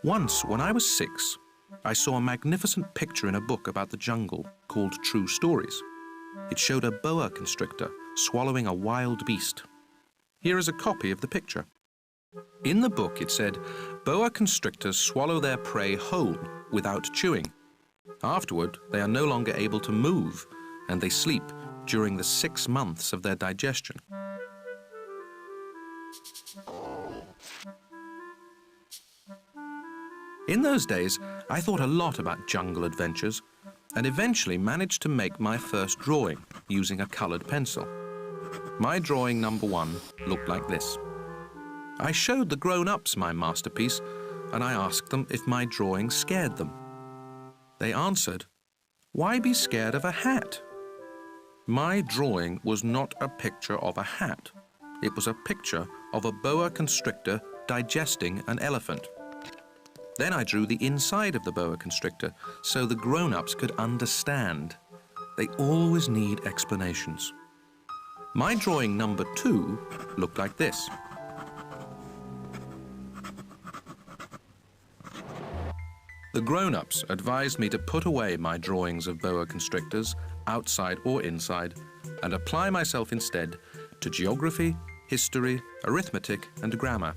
Once, when I was 6, I saw a magnificent picture in a book about the jungle called True Stories. It showed a boa constrictor swallowing a wild beast. Here is a copy of the picture. In the book it said, boa constrictors swallow their prey whole without chewing. Afterward, they are no longer able to move, and they sleep during the 6 months of their digestion. In those days, I thought a lot about jungle adventures and eventually managed to make my first drawing using a coloured pencil. My drawing number 1 looked like this. I showed the grown-ups my masterpiece and I asked them if my drawing scared them. They answered, "Why be scared of a hat?" My drawing was not a picture of a hat. It was a picture of a boa constrictor digesting an elephant. Then I drew the inside of the boa constrictor so the grown-ups could understand. They always need explanations. My drawing number 2 looked like this. The grown-ups advised me to put away my drawings of boa constrictors, outside or inside, and apply myself instead to geography, history, arithmetic, and grammar.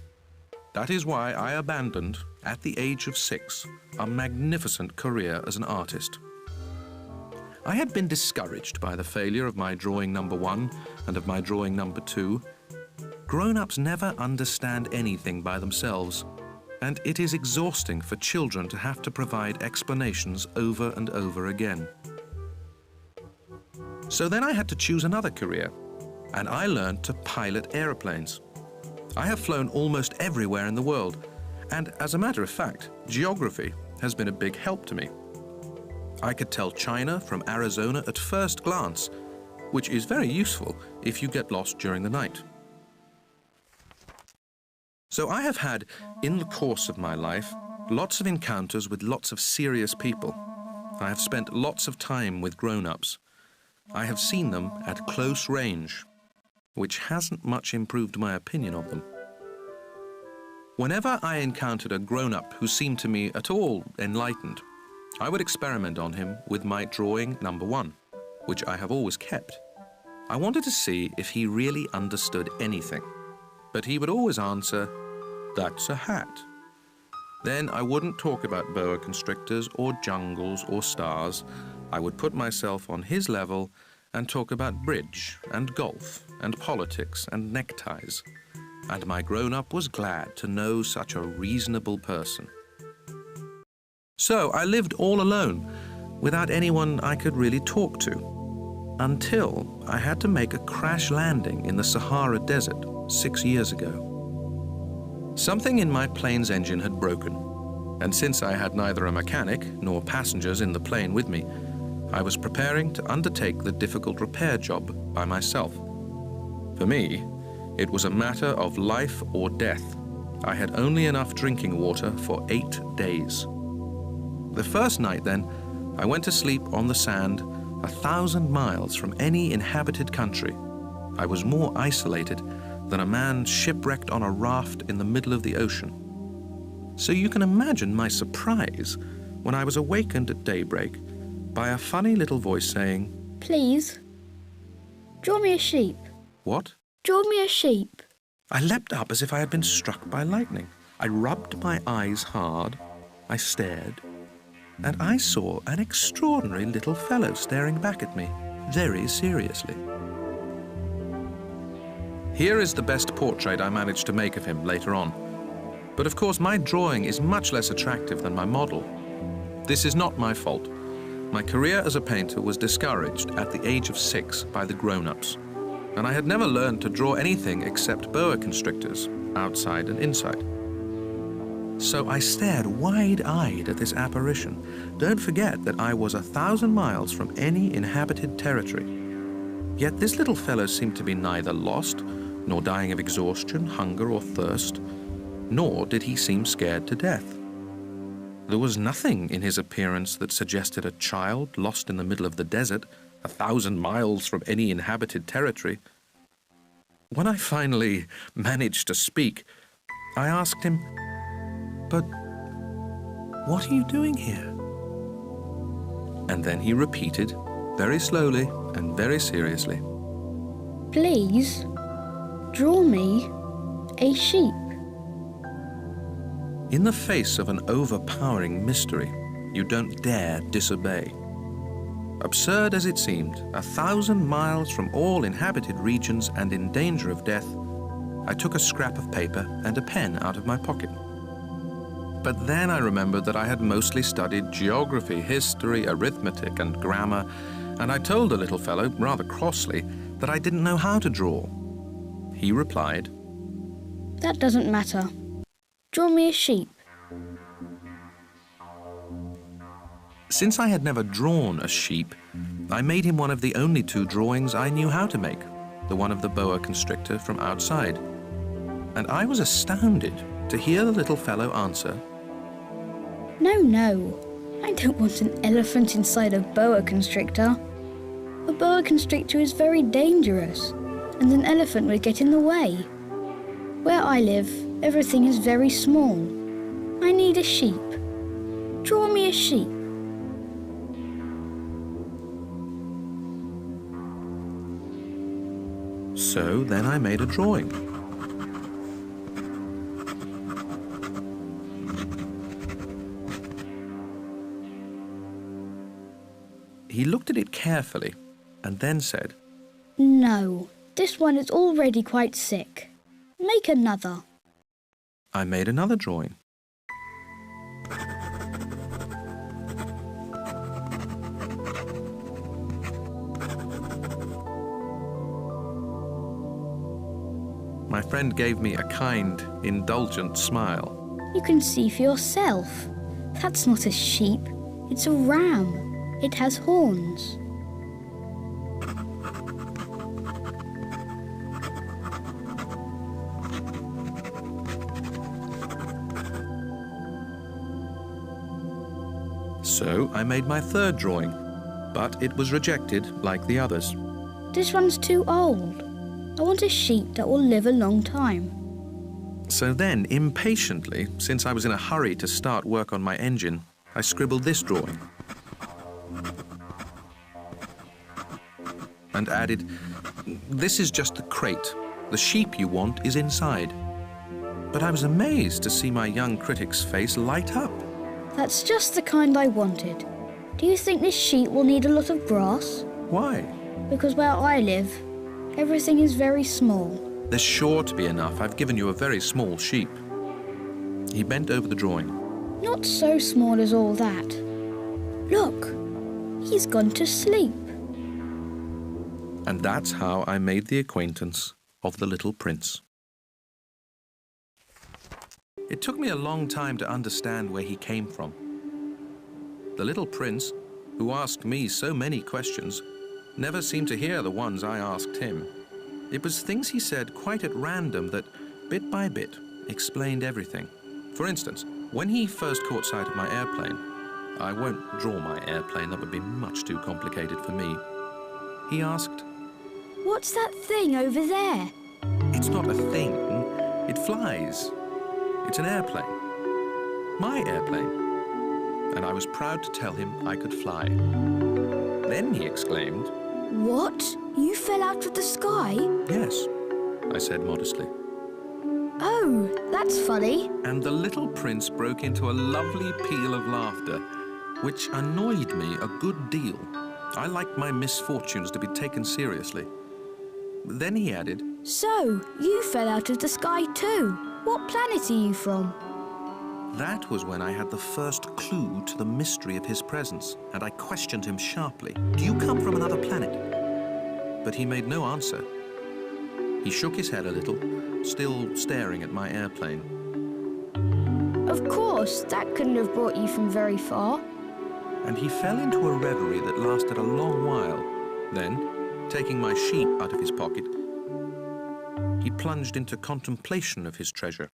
That is why I abandoned, at the age of 6, a magnificent career as an artist. I had been discouraged by the failure of my drawing number 1 and of my drawing number 2. Grown-ups never understand anything by themselves, and it is exhausting for children to have to provide explanations over and over again. So then I had to choose another career, and I learned to pilot aeroplanes. I have flown almost everywhere in the world, and as a matter of fact, geography has been a big help to me. I could tell China from Arizona at first glance, which is very useful if you get lost during the night. So I have had, in the course of my life, lots of encounters with lots of serious people. I have spent lots of time with grown-ups. I have seen them at close range, which hasn't much improved my opinion of them. Whenever I encountered a grown-up who seemed to me at all enlightened, I would experiment on him with my drawing number 1, which I have always kept. I wanted to see if he really understood anything, but he would always answer, "That's a hat." Then I wouldn't talk about boa constrictors or jungles or stars. I would put myself on his level and talk about bridge and golf and politics and neckties. And my grown-up was glad to know such a reasonable person. So I lived all alone, without anyone I could really talk to, until I had to make a crash landing in the Sahara Desert 6 years ago. Something in my plane's engine had broken, and since I had neither a mechanic nor passengers in the plane with me, I was preparing to undertake the difficult repair job by myself. For me, it was a matter of life or death. I had only enough drinking water for 8 days. The first night, then, I went to sleep on the sand 1,000 miles from any inhabited country. I was more isolated than a man shipwrecked on a raft in the middle of the ocean. So you can imagine my surprise when I was awakened at daybreak by a funny little voice saying, "Please, draw me a sheep." "What?" "Draw me a sheep." I leapt up as if I had been struck by lightning. I rubbed my eyes hard, I stared, and I saw an extraordinary little fellow staring back at me, very seriously. Here is the best portrait I managed to make of him later on. But of course my drawing is much less attractive than my model. This is not my fault. My career as a painter was discouraged at the age of 6 by the grown-ups, and I had never learned to draw anything except boa constrictors, outside and inside. So I stared wide-eyed at this apparition. Don't forget that I was 1,000 miles from any inhabited territory. Yet this little fellow seemed to be neither lost, nor dying of exhaustion, hunger, or thirst, nor did he seem scared to death. There was nothing in his appearance that suggested a child lost in the middle of the desert, 1,000 miles from any inhabited territory. When I finally managed to speak, I asked him, "But "What are you doing here?" And then he repeated, very slowly and very seriously, Please, draw me a sheep. In the face of an overpowering mystery, you don't dare disobey. Absurd as it seemed, 1,000 miles from all inhabited regions and in danger of death, I took a scrap of paper and a pen out of my pocket. But then I remembered that I had mostly studied geography, history, arithmetic, and grammar, and I told the little fellow, rather crossly, that I didn't know how to draw. He replied, That doesn't matter. Draw me a sheep. Since I had never drawn a sheep, I made him one of the only 2 drawings I knew how to make, the one of the boa constrictor from outside. And I was astounded to hear the little fellow answer, No, I don't want an elephant inside a boa constrictor. A boa constrictor is very dangerous, and an elephant would get in the way. Where I live, everything is very small. I need a sheep. Draw me a sheep. So then I made a drawing. He looked at it carefully and then said, No, this one is already quite sick. Make another. I made another drawing. My friend gave me a kind, indulgent smile. You can see for yourself. That's not a sheep, it's a ram. It has horns. So I made my 3rd drawing, but it was rejected like the others. This one's too old. I want a sheep that will live a long time. So then, impatiently, since I was in a hurry to start work on my engine, I scribbled this drawing. And added, "This is just the crate. The sheep you want is inside." But I was amazed to see my young critic's face light up. That's just the kind I wanted. Do you think this sheep will need a lot of grass? Why? Because where I live, everything is very small. There's sure to be enough. I've given you a very small sheep. He bent over the drawing. Not so small as all that. Look, he's gone to sleep. And that's how I made the acquaintance of the little prince. It took me a long time to understand where he came from. The little prince, who asked me so many questions, never seemed to hear the ones I asked him. It was things he said quite at random that, bit by bit, explained everything. For instance, when he first caught sight of my airplane, I won't draw my airplane, that would be much too complicated for me. He asked, What's that thing over there? "It's not a thing, it flies. It's an airplane. My airplane." And I was proud to tell him I could fly. Then he exclaimed, What? You fell out of the sky? "Yes," I said modestly. Oh, that's funny. And the little prince broke into a lovely peal of laughter, which annoyed me a good deal. I liked my misfortunes to be taken seriously. Then he added, So, you fell out of the sky too. What planet are you from? That was when I had the first clue to the mystery of his presence, and I questioned him sharply. "Do you come from another planet?" But he made no answer. He shook his head a little, still staring at my airplane. Of course, that couldn't have brought you from very far. And he fell into a reverie that lasted a long while. Then, taking my sheep out of his pocket, he plunged into contemplation of his treasure.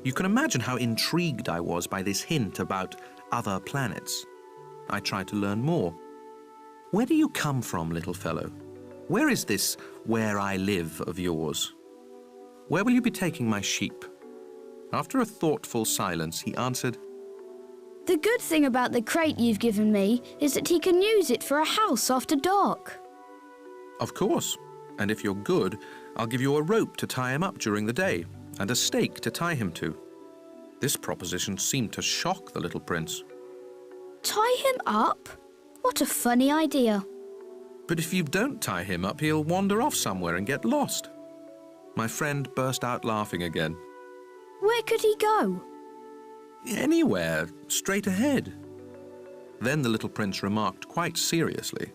You can imagine how intrigued I was by this hint about other planets. I tried to learn more. "Where do you come from, little fellow? Where is this where I live of yours? Where will you be taking my sheep?" After a thoughtful silence, he answered, The good thing about the crate you've given me is that he can use it for a house after dark. Of course. And if you're good, I'll give you a rope to tie him up during the day and a stake to tie him to. This proposition seemed to shock the little prince. Tie him up? What a funny idea. But if you don't tie him up, he'll wander off somewhere and get lost. My friend burst out laughing again. Where could he go? Anywhere, straight ahead. Then the little prince remarked quite seriously.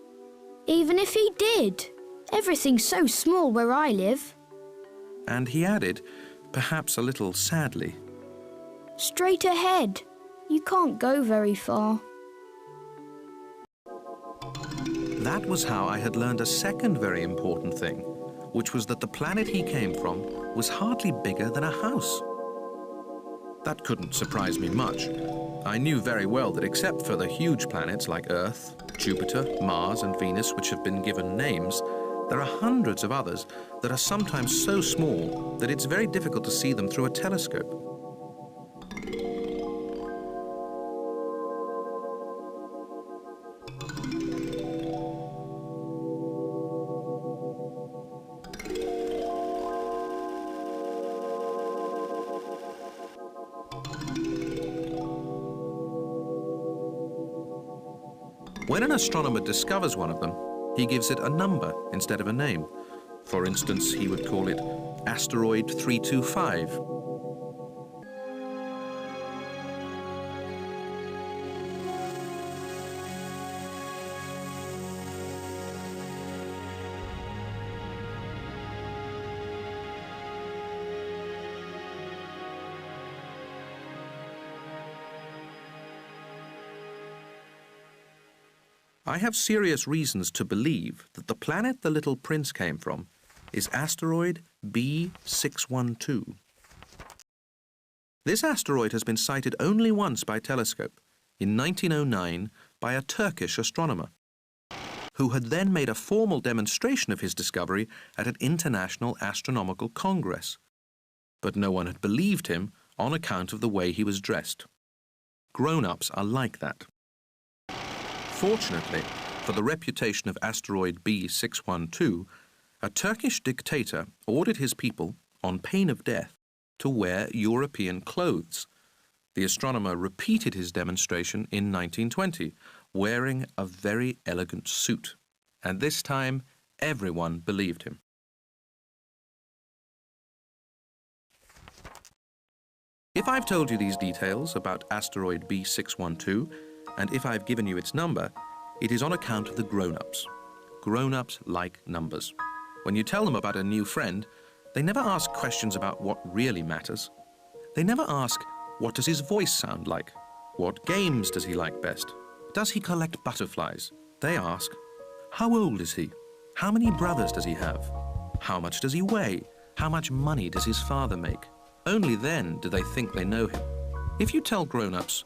Even if he did? Everything's so small where I live. And he added, perhaps a little sadly, Straight ahead. You can't go very far. That was how I had learned a second very important thing, which was that the planet he came from was hardly bigger than a house. That couldn't surprise me much. I knew very well that except for the huge planets like Earth, Jupiter, Mars and Venus, which have been given names, there are hundreds of others that are sometimes so small that it's very difficult to see them through a telescope. When an astronomer discovers one of them, he gives it a number instead of a name. For instance, he would call it Asteroid 325. I have serious reasons to believe that the planet the little prince came from is asteroid B612. This asteroid has been sighted only once by telescope, in 1909 by a Turkish astronomer, who had then made a formal demonstration of his discovery at an international astronomical congress. But no one had believed him on account of the way he was dressed. Grown-ups are like that. Fortunately, for the reputation of asteroid B612, a Turkish dictator ordered his people, on pain of death, to wear European clothes. The astronomer repeated his demonstration in 1920, wearing a very elegant suit. And this time, everyone believed him. If I've told you these details about asteroid B612, and if I've given you its number, it is on account of the grown-ups. Grown-ups like numbers. When you tell them about a new friend, they never ask questions about what really matters. They never ask, what does his voice sound like? What games does he like best? Does he collect butterflies? They ask, how old is he? How many brothers does he have? How much does he weigh? How much money does his father make? Only then do they think they know him. If you tell grown-ups,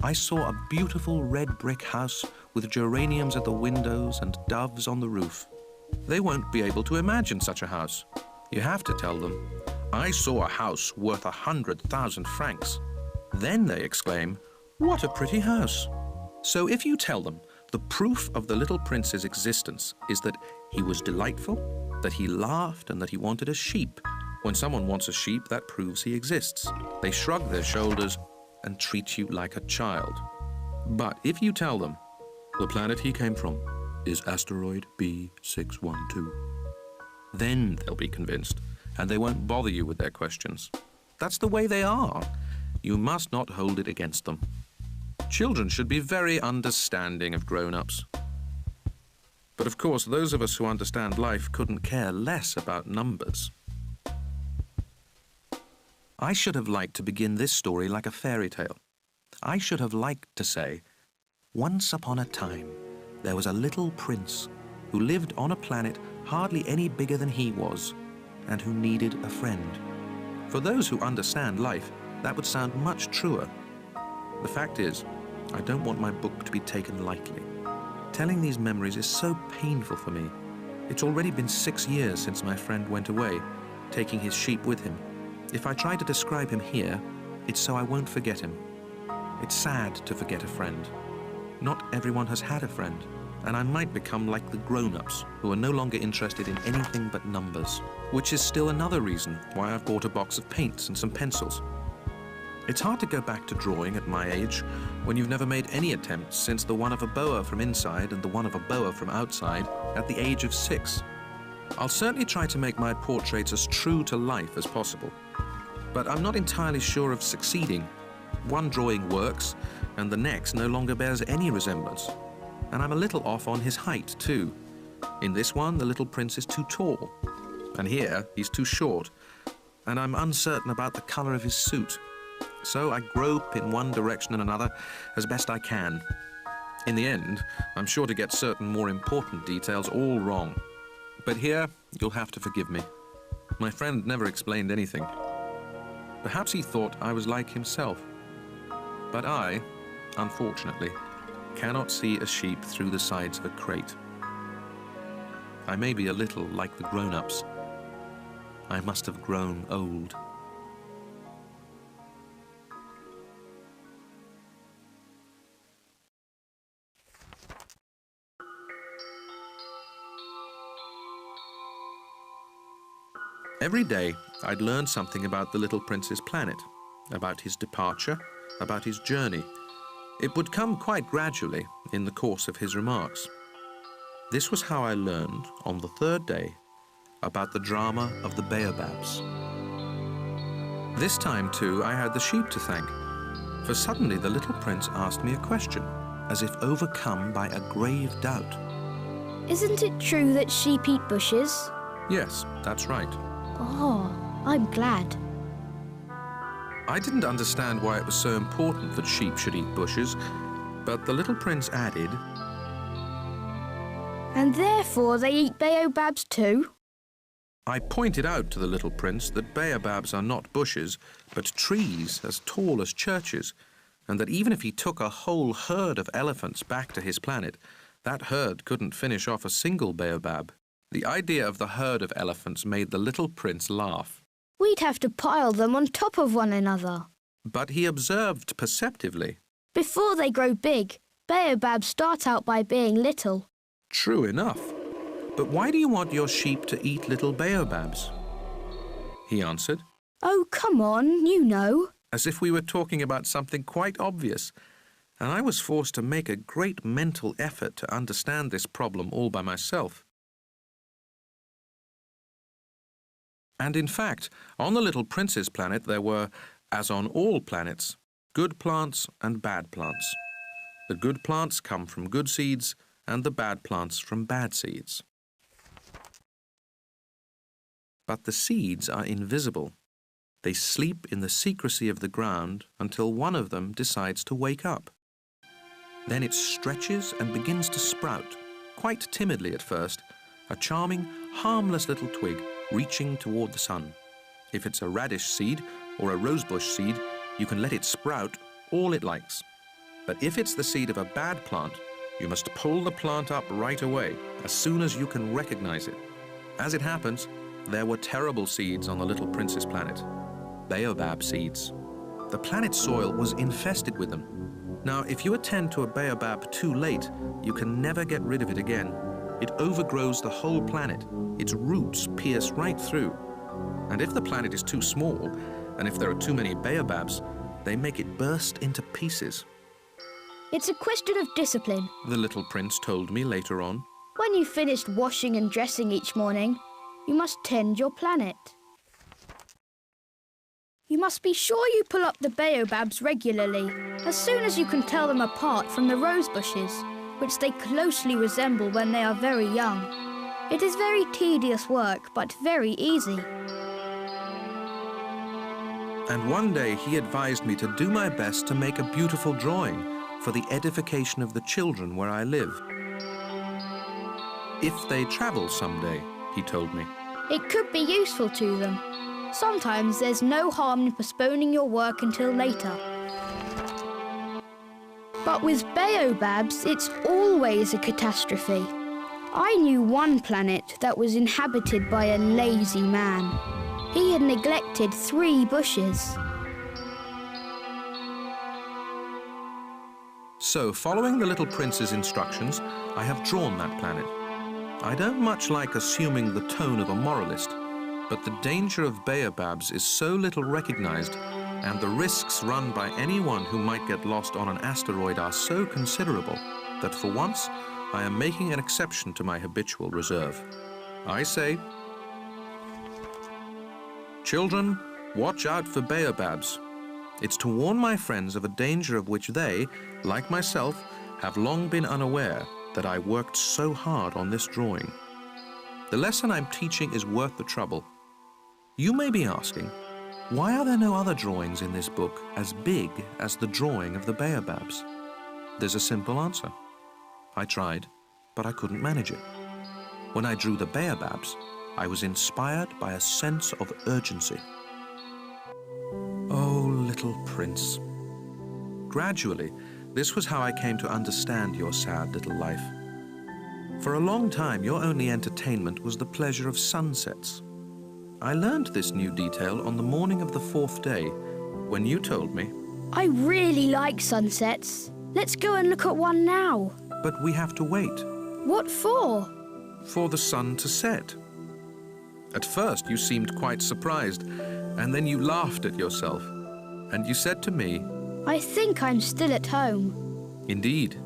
I saw a beautiful red brick house with geraniums at the windows and doves on the roof, they won't be able to imagine such a house. You have to tell them, I saw a house worth 100,000 francs. Then they exclaim, what a pretty house. So if you tell them the proof of the little prince's existence is that he was delightful, that he laughed and that he wanted a sheep. When someone wants a sheep, that proves he exists. They shrug their shoulders and treat you like a child. But if you tell them the planet he came from is asteroid B612, then they'll be convinced and they won't bother you with their questions. That's the way they are. You must not hold it against them. Children should be very understanding of grown-ups. But of course, those of us who understand life couldn't care less about numbers. I should have liked to begin this story like a fairy tale. I should have liked to say, once upon a time, there was a little prince who lived on a planet hardly any bigger than he was, and who needed a friend. For those who understand life, that would sound much truer. The fact is, I don't want my book to be taken lightly. Telling these memories is so painful for me. It's already been 6 years since my friend went away, taking his sheep with him. If I try to describe him here, it's so I won't forget him. It's sad to forget a friend. Not everyone has had a friend, and I might become like the grown-ups who are no longer interested in anything but numbers, which is still another reason why I've bought a box of paints and some pencils. It's hard to go back to drawing at my age when you've never made any attempts since the one of a boa from inside and the one of a boa from outside at the age of 6. I'll certainly try to make my portraits as true to life as possible, but I'm not entirely sure of succeeding. One drawing works, and the next no longer bears any resemblance. And I'm a little off on his height, too. In this one, the little prince is too tall, and here he's too short, and I'm uncertain about the colour of his suit. So I grope in one direction and another as best I can. In the end, I'm sure to get certain more important details all wrong. But here, you'll have to forgive me. My friend never explained anything. Perhaps he thought I was like himself. But I, unfortunately, cannot see a sheep through the sides of a crate. I may be a little like the grown-ups. I must have grown old. Every day, I'd learn something about the little prince's planet, about his departure, about his journey. It would come quite gradually in the course of his remarks. This was how I learned, on the 3rd day, about the drama of the baobabs. This time, too, I had the sheep to thank, for suddenly the little prince asked me a question, as if overcome by a grave doubt. Isn't it true that sheep eat bushes? Yes, that's right. Oh, I'm glad. I didn't understand why it was so important that sheep should eat bushes, but the little prince added, And therefore they eat baobabs too? I pointed out to the little prince that baobabs are not bushes, but trees as tall as churches, and that even if he took a whole herd of elephants back to his planet, that herd couldn't finish off a single baobab. The idea of the herd of elephants made the little prince laugh. We'd have to pile them on top of one another. But he observed perceptively. Before they grow big, baobabs start out by being little. True enough. But why do you want your sheep to eat little baobabs? He answered. Oh, come on, you know. As if we were talking about something quite obvious, and I was forced to make a great mental effort to understand this problem all by myself. And in fact, on the little prince's planet there were, as on all planets, good plants and bad plants. The good plants come from good seeds and the bad plants from bad seeds. But the seeds are invisible. They sleep in the secrecy of the ground until one of them decides to wake up. Then it stretches and begins to sprout, quite timidly at first, a charming, harmless little twig reaching toward the sun. If it's a radish seed or a rosebush seed, you can let it sprout all it likes. But if it's the seed of a bad plant, you must pull the plant up right away, as soon as you can recognize it. As it happens, there were terrible seeds on the little prince's planet. Baobab seeds. The planet's soil was infested with them. Now, if you attend to a baobab too late, you can never get rid of it again. It overgrows the whole planet. Its roots pierce right through. And if the planet is too small, and if there are too many baobabs, they make it burst into pieces. It's a question of discipline. The little prince told me later on. When you've finished washing and dressing each morning, you must tend your planet. You must be sure you pull up the baobabs regularly, as soon as you can tell them apart from the rose bushes, which they closely resemble when they are very young. It is very tedious work, but very easy. And one day he advised me to do my best to make a beautiful drawing for the edification of the children where I live. If they travel someday, he told me. It could be useful to them. Sometimes there's no harm in postponing your work until later. But with baobabs, it's always a catastrophe. I knew one planet that was inhabited by a lazy man. He had neglected 3 bushes. So, following the little prince's instructions, I have drawn that planet. I don't much like assuming the tone of a moralist, but the danger of baobabs is so little recognized, and the risks run by anyone who might get lost on an asteroid are so considerable, that for once, I am making an exception to my habitual reserve. I say, children, watch out for baobabs. It's to warn my friends of a danger of which they, like myself, have long been unaware that I worked so hard on this drawing. The lesson I'm teaching is worth the trouble. You may be asking, why are there no other drawings in this book as big as the drawing of the baobabs? There's a simple answer. I tried, but I couldn't manage it. When I drew the baobabs, I was inspired by a sense of urgency. Oh, little prince. Gradually, this was how I came to understand your sad little life. For a long time, your only entertainment was the pleasure of sunsets. I learned this new detail on the morning of the 4th day, when you told me, I really like sunsets. Let's go and look at one now. but we have to wait. What for? For the sun to set. At first, you seemed quite surprised, and then you laughed at yourself, and you said to me, I think I'm still at home. Indeed.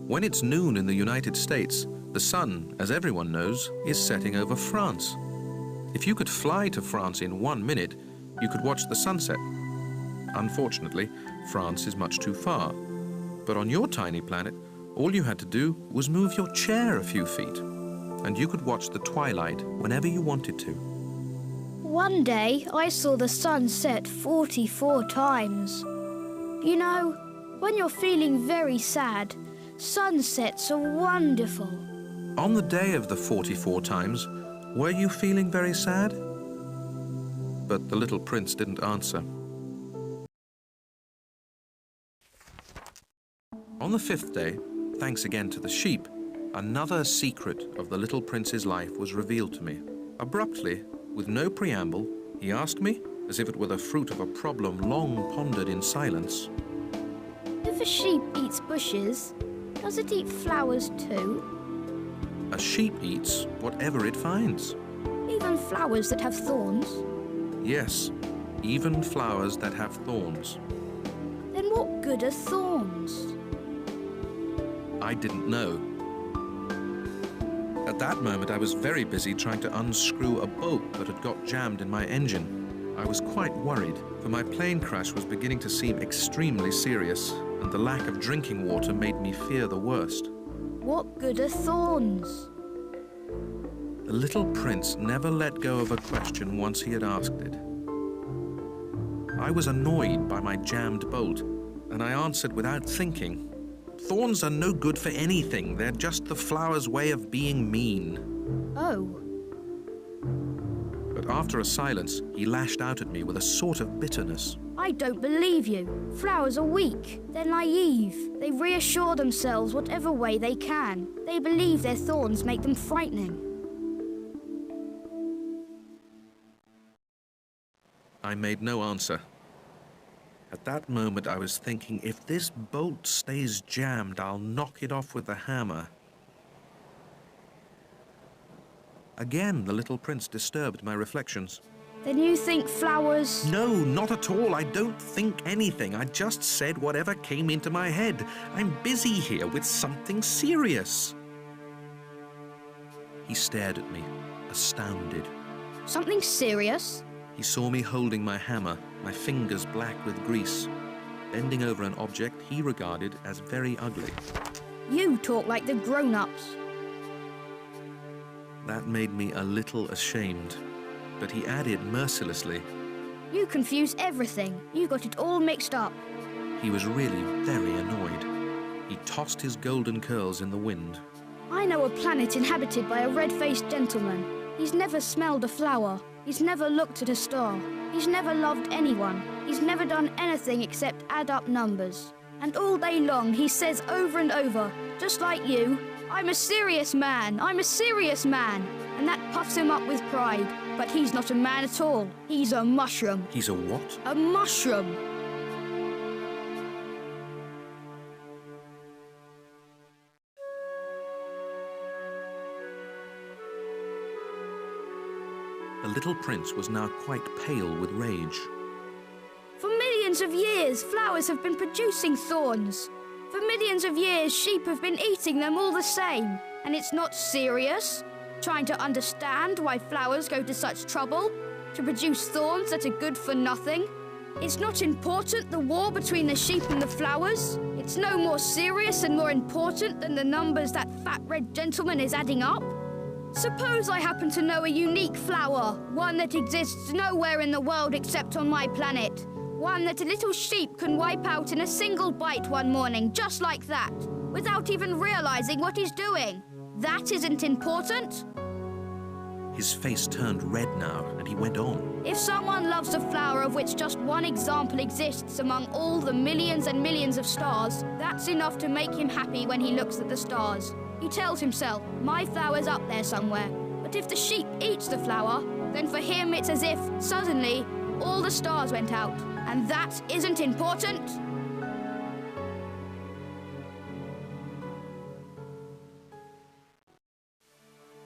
When it's noon in the United States, the sun, as everyone knows, is setting over France. If you could fly to France in 1 minute, you could watch the sunset. Unfortunately, France is much too far. But on your tiny planet, all you had to do was move your chair a few feet, and you could watch the twilight whenever you wanted to. One day, I saw the sun set 44 times. You know, when you're feeling very sad, sunsets are wonderful. On the day of the 44 times, were you feeling very sad? But the little prince didn't answer. On the 5th day, thanks again to the sheep, another secret of the little prince's life was revealed to me. Abruptly, with no preamble, he asked me, as if it were the fruit of a problem long pondered in silence. If a sheep eats bushes, does it eat flowers too? A sheep eats whatever it finds. Even flowers that have thorns? Yes, even flowers that have thorns. Then what good are thorns? I didn't know. At that moment, I was very busy trying to unscrew a bolt that had got jammed in my engine. I was quite worried, for my plane crash was beginning to seem extremely serious, and the lack of drinking water made me fear the worst. What good are thorns? The little prince never let go of a question once he had asked it. I was annoyed by my jammed bolt, and I answered without thinking. Thorns are no good for anything. They're just the flower's way of being mean. Oh. But after a silence, he lashed out at me with a sort of bitterness. I don't believe you. Flowers are weak. They're naive. They reassure themselves whatever way they can. They believe their thorns make them frightening. I made no answer. At that moment, I was thinking, if this bolt stays jammed, I'll knock it off with the hammer. Again, the little prince disturbed my reflections. Then you think flowers... No, not at all. I don't think anything. I just said whatever came into my head. I'm busy here with something serious. He stared at me, astounded. Something serious? He saw me holding my hammer, my fingers black with grease, bending over an object he regarded as very ugly. You talk like the grown-ups. That made me a little ashamed, but he added mercilessly, You confuse everything. You got it all mixed up. He was really very annoyed. He tossed his golden curls in the wind. I know a planet inhabited by a red-faced gentleman. He's never smelled a flower. He's never looked at a star. He's never loved anyone. He's never done anything except add up numbers. And all day long he says over and over, just like you, I'm a serious man, I'm a serious man. And that puffs him up with pride. But he's not a man at all. He's a mushroom. He's a what? A mushroom. The little prince was now quite pale with rage. For millions of years, flowers have been producing thorns. For millions of years, sheep have been eating them all the same. And it's not serious? Trying to understand why flowers go to such trouble? To produce thorns that are good for nothing? It's not important, the war between the sheep and the flowers? It's no more serious and more important than the numbers that fat red gentleman is adding up? Suppose I happen to know a unique flower, one that exists nowhere in the world except on my planet. One that a little sheep can wipe out in a single bite one morning, just like that, without even realizing what he's doing. That isn't important? His face turned red now, and he went on. If someone loves a flower of which just one example exists among all the millions and millions of stars, that's enough to make him happy when he looks at the stars. He tells himself, my flower's up there somewhere. But if the sheep eats the flower, then for him it's as if, suddenly, all the stars went out. And that isn't important?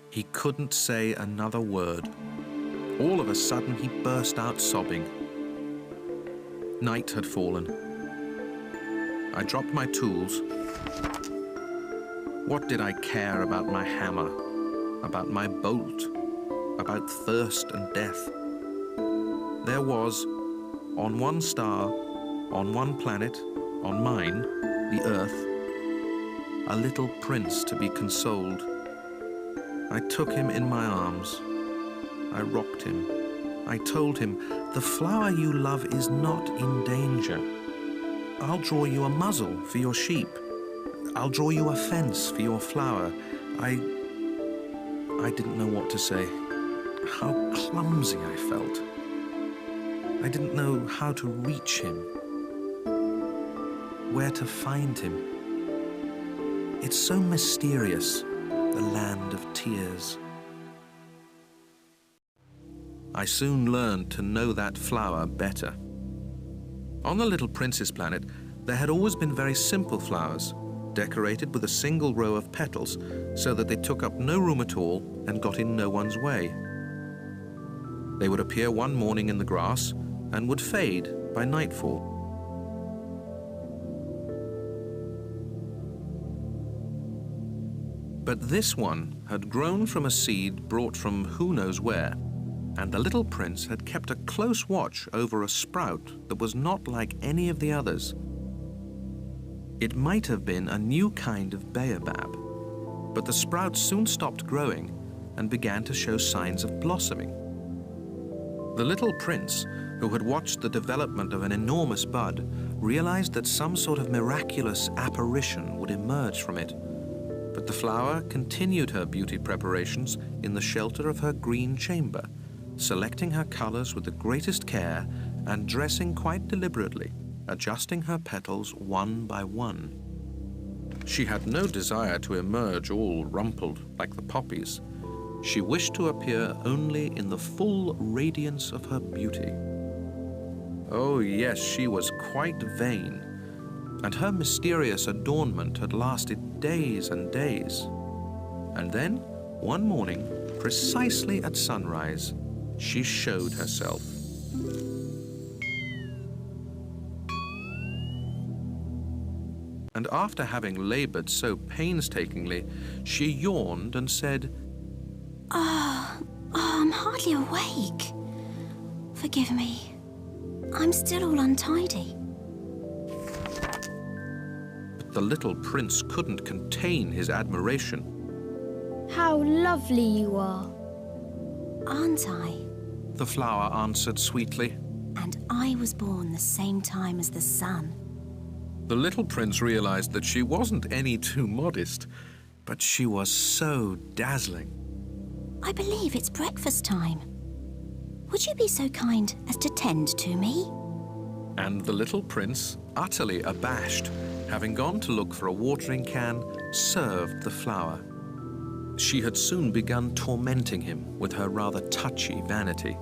He couldn't say another word. All of a sudden, he burst out sobbing. Night had fallen. I dropped my tools. What did I care about my hammer, about my bolt, about thirst and death? There was, on one star, on one planet, on mine, the Earth, a little prince to be consoled. I took him in my arms. I rocked him. I told him, the flower you love is not in danger. I'll draw you a muzzle for your sheep. I'll draw you a fence for your flower. I didn't know what to say. How clumsy I felt. I didn't know how to reach him, where to find him. It's so mysterious, the land of tears. I soon learned to know that flower better. On the little prince's planet, there had always been very simple flowers, decorated with a single row of petals, so that they took up no room at all and got in no one's way. They would appear one morning in the grass and would fade by nightfall. But this one had grown from a seed brought from who knows where, and the little prince had kept a close watch over a sprout that was not like any of the others. It might have been a new kind of baobab, but the sprout soon stopped growing and began to show signs of blossoming. The little prince, who had watched the development of an enormous bud, realized that some sort of miraculous apparition would emerge from it. But the flower continued her beauty preparations in the shelter of her green chamber, selecting her colors with the greatest care and dressing quite deliberately, adjusting her petals one by one. She had no desire to emerge all rumpled like the poppies. She wished to appear only in the full radiance of her beauty. Oh yes, she was quite vain, and her mysterious adornment had lasted days and days. And then, one morning, precisely at sunrise, she showed herself. And after having labored so painstakingly, she yawned and said, I'm hardly awake. Forgive me. I'm still all untidy. But the little prince couldn't contain his admiration. How lovely you are. Aren't I? The flower answered sweetly. And I was born the same time as the sun. The little prince realized that she wasn't any too modest, but she was so dazzling. I believe it's breakfast time. Would you be so kind as to tend to me? And the little prince, utterly abashed, having gone to look for a watering can, served the flower. She had soon begun tormenting him with her rather touchy vanity.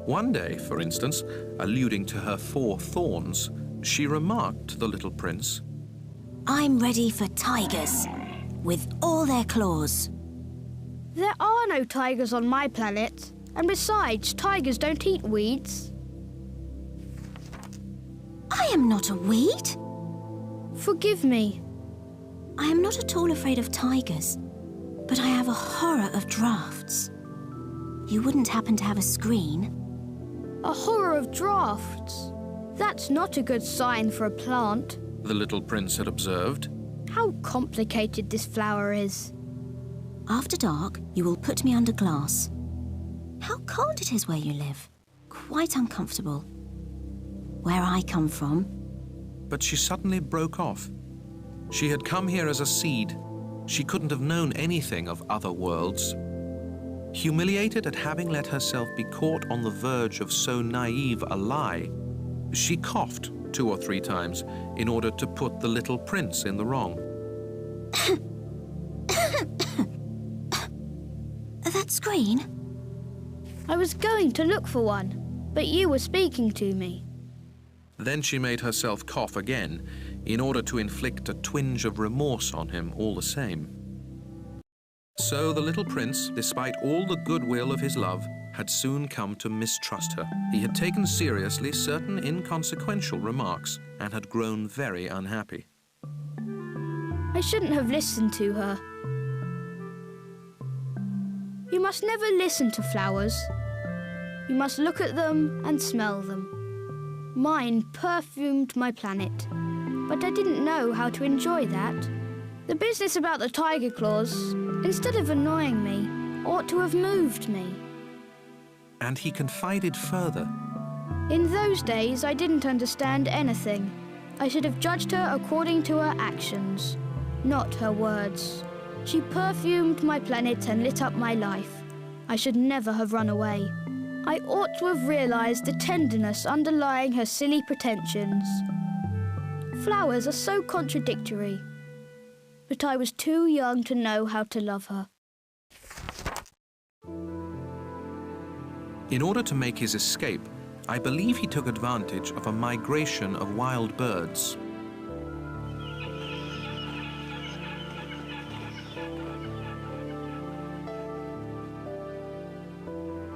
One day, for instance, alluding to her 4 thorns, she remarked to the little prince, I'm ready for tigers, with all their claws. There are no tigers on my planet. And besides, tigers don't eat weeds. I am not a weed. Forgive me. I am not at all afraid of tigers, but I have a horror of drafts. You wouldn't happen to have a screen? A horror of drafts? That's not a good sign for a plant. The little prince had observed. How complicated this flower is. After dark, you will put me under glass. How cold it is where you live. Quite uncomfortable. Where I come from... But she suddenly broke off. She had come here as a seed. She couldn't have known anything of other worlds. Humiliated at having let herself be caught on the verge of so naive a lie, she coughed 2 or 3 times in order to put the little prince in the wrong. That screen? I was going to look for one, but you were speaking to me. Then she made herself cough again in order to inflict a twinge of remorse on him all the same. So the little prince, despite all the goodwill of his love, had soon come to mistrust her. He had taken seriously certain inconsequential remarks and had grown very unhappy. I shouldn't have listened to her. You must never listen to flowers. You must look at them and smell them. Mine perfumed my planet, but I didn't know how to enjoy that. The business about the tiger claws, instead of annoying me, ought to have moved me. And he confided further. In those days, I didn't understand anything. I should have judged her according to her actions, not her words. She perfumed my planet and lit up my life. I should never have run away. I ought to have realized the tenderness underlying her silly pretensions. Flowers are so contradictory. But I was too young to know how to love her. In order to make his escape, I believe he took advantage of a migration of wild birds.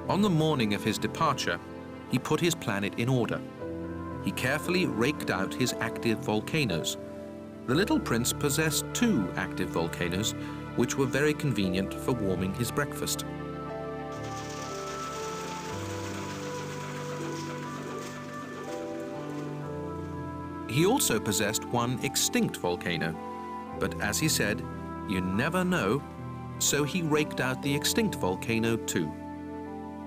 On the morning of his departure, he put his planet in order. He carefully raked out his active volcanoes. The little prince possessed 2 active volcanoes, which were very convenient for warming his breakfast. He also possessed 1 extinct volcano, but as he said, you never know, so he raked out the extinct volcano too.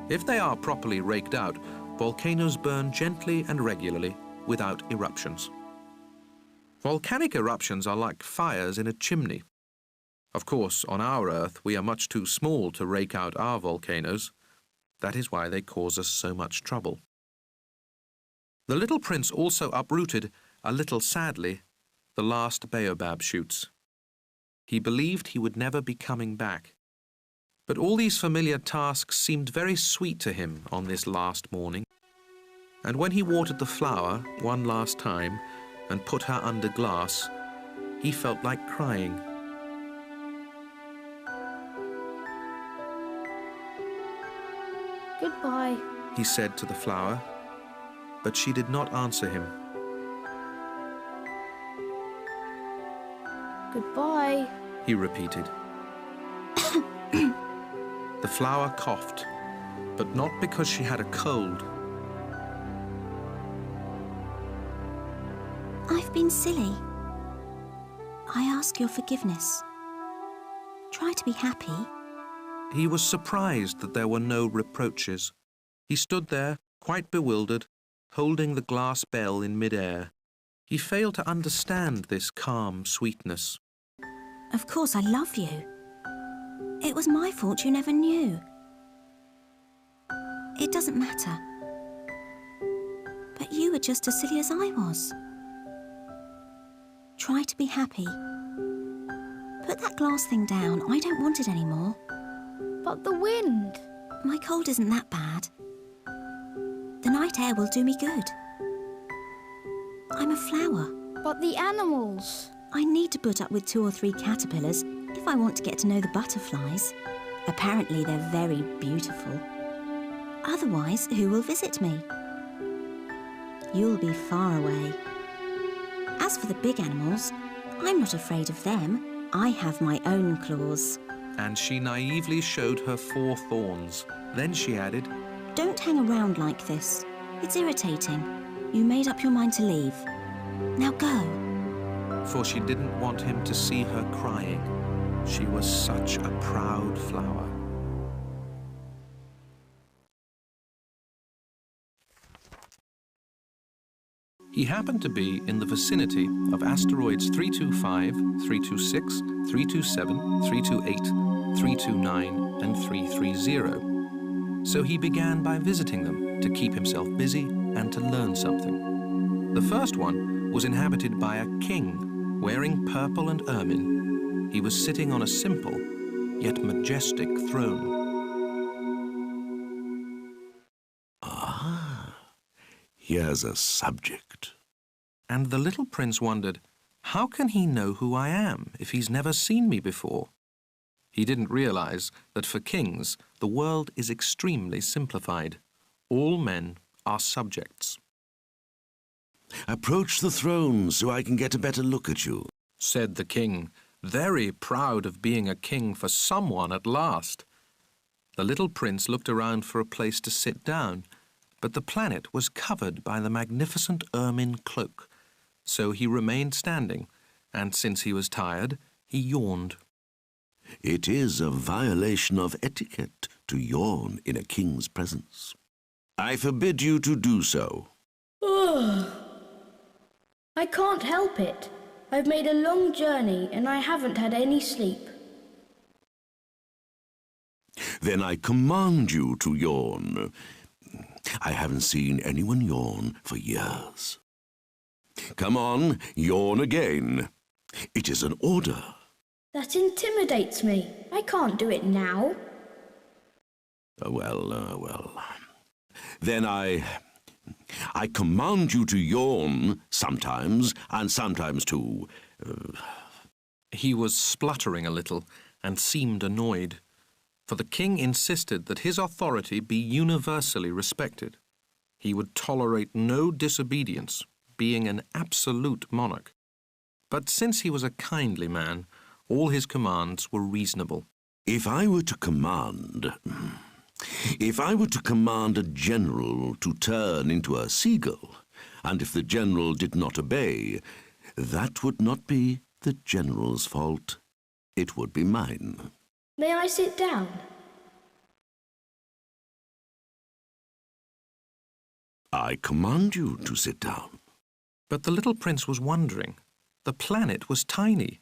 If they are properly raked out, volcanoes burn gently and regularly without eruptions. Volcanic eruptions are like fires in a chimney. Of course, on our Earth, we are much too small to rake out our volcanoes. That is why they cause us so much trouble. The little prince also uprooted, a little sadly, the last baobab shoots. He believed he would never be coming back. But all these familiar tasks seemed very sweet to him on this last morning. And when he watered the flower one last time and put her under glass, he felt like crying. Goodbye, He said to the flower, but she did not answer him. goodbye. He repeated. The flower coughed, but not because she had a cold. I've been silly. I ask your forgiveness. Try to be happy. He was surprised that there were no reproaches. He stood there, quite bewildered, holding the glass bell in mid-air. He failed to understand this calm sweetness. Of course I love you. It was my fault you never knew. It doesn't matter. But you were just as silly as I was. Try to be happy. Put that glass thing down. I don't want it anymore. But the wind. My cold isn't that bad. The night air will do me good. I'm a flower. But the animals. I need to put up with 2 or 3 caterpillars if I want to get to know the butterflies. Apparently they're very beautiful. Otherwise, who will visit me? You'll be far away. As for the big animals, I'm not afraid of them. I have my own claws. And she naively showed her 4 thorns. Then she added, Don't hang around like this. It's irritating. You made up your mind to leave. Now go. for she didn't want him to see her crying. She was such a proud flower. He happened to be in the vicinity of asteroids 325, 326, 327, 328, 329, and 330. So he began by visiting them to keep himself busy and to learn something. The first one was inhabited by a king wearing purple and ermine. He was sitting on a simple yet majestic throne. Here's a subject. And the little prince wondered, how can he know who I am if he's never seen me before? He didn't realize that for kings, the world is extremely simplified. All men are subjects. Approach the throne so I can get a better look at you, Said the king, very proud of being a king for someone at last. The little prince looked around for a place to sit down, but the planet was covered by the magnificent ermine cloak. So he remained standing, and since he was tired, he yawned. It is a violation of etiquette to yawn in a king's presence. I forbid you to do so. Ugh. I can't help it. I've made a long journey and I haven't had any sleep. Then I command you to yawn. I haven't seen anyone yawn for years. Come on, yawn again. It is an order. That intimidates me. I can't do it now. Well. Then I command you to yawn sometimes, and sometimes too. He was spluttering a little and seemed annoyed, for the king insisted that his authority be universally respected. He would tolerate no disobedience, being an absolute monarch. But since he was a kindly man, all his commands were reasonable. If I were to command a general to turn into a seagull, and if the general did not obey, that would not be the general's fault. It would be mine. May I sit down? I command you to sit down. But the little prince was wondering. The planet was tiny.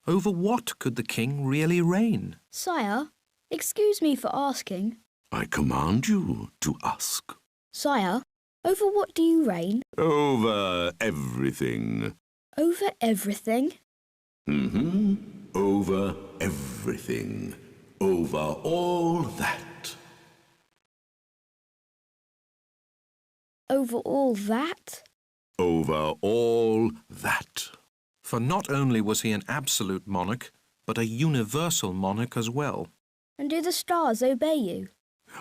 Over what could the king really reign? Sire, excuse me for asking. I command you to ask. Sire, over what do you reign? Over everything. Over everything? Over everything. Over all that. Over all that? Over all that. For not only was he an absolute monarch, but a universal monarch as well. And do the stars obey you?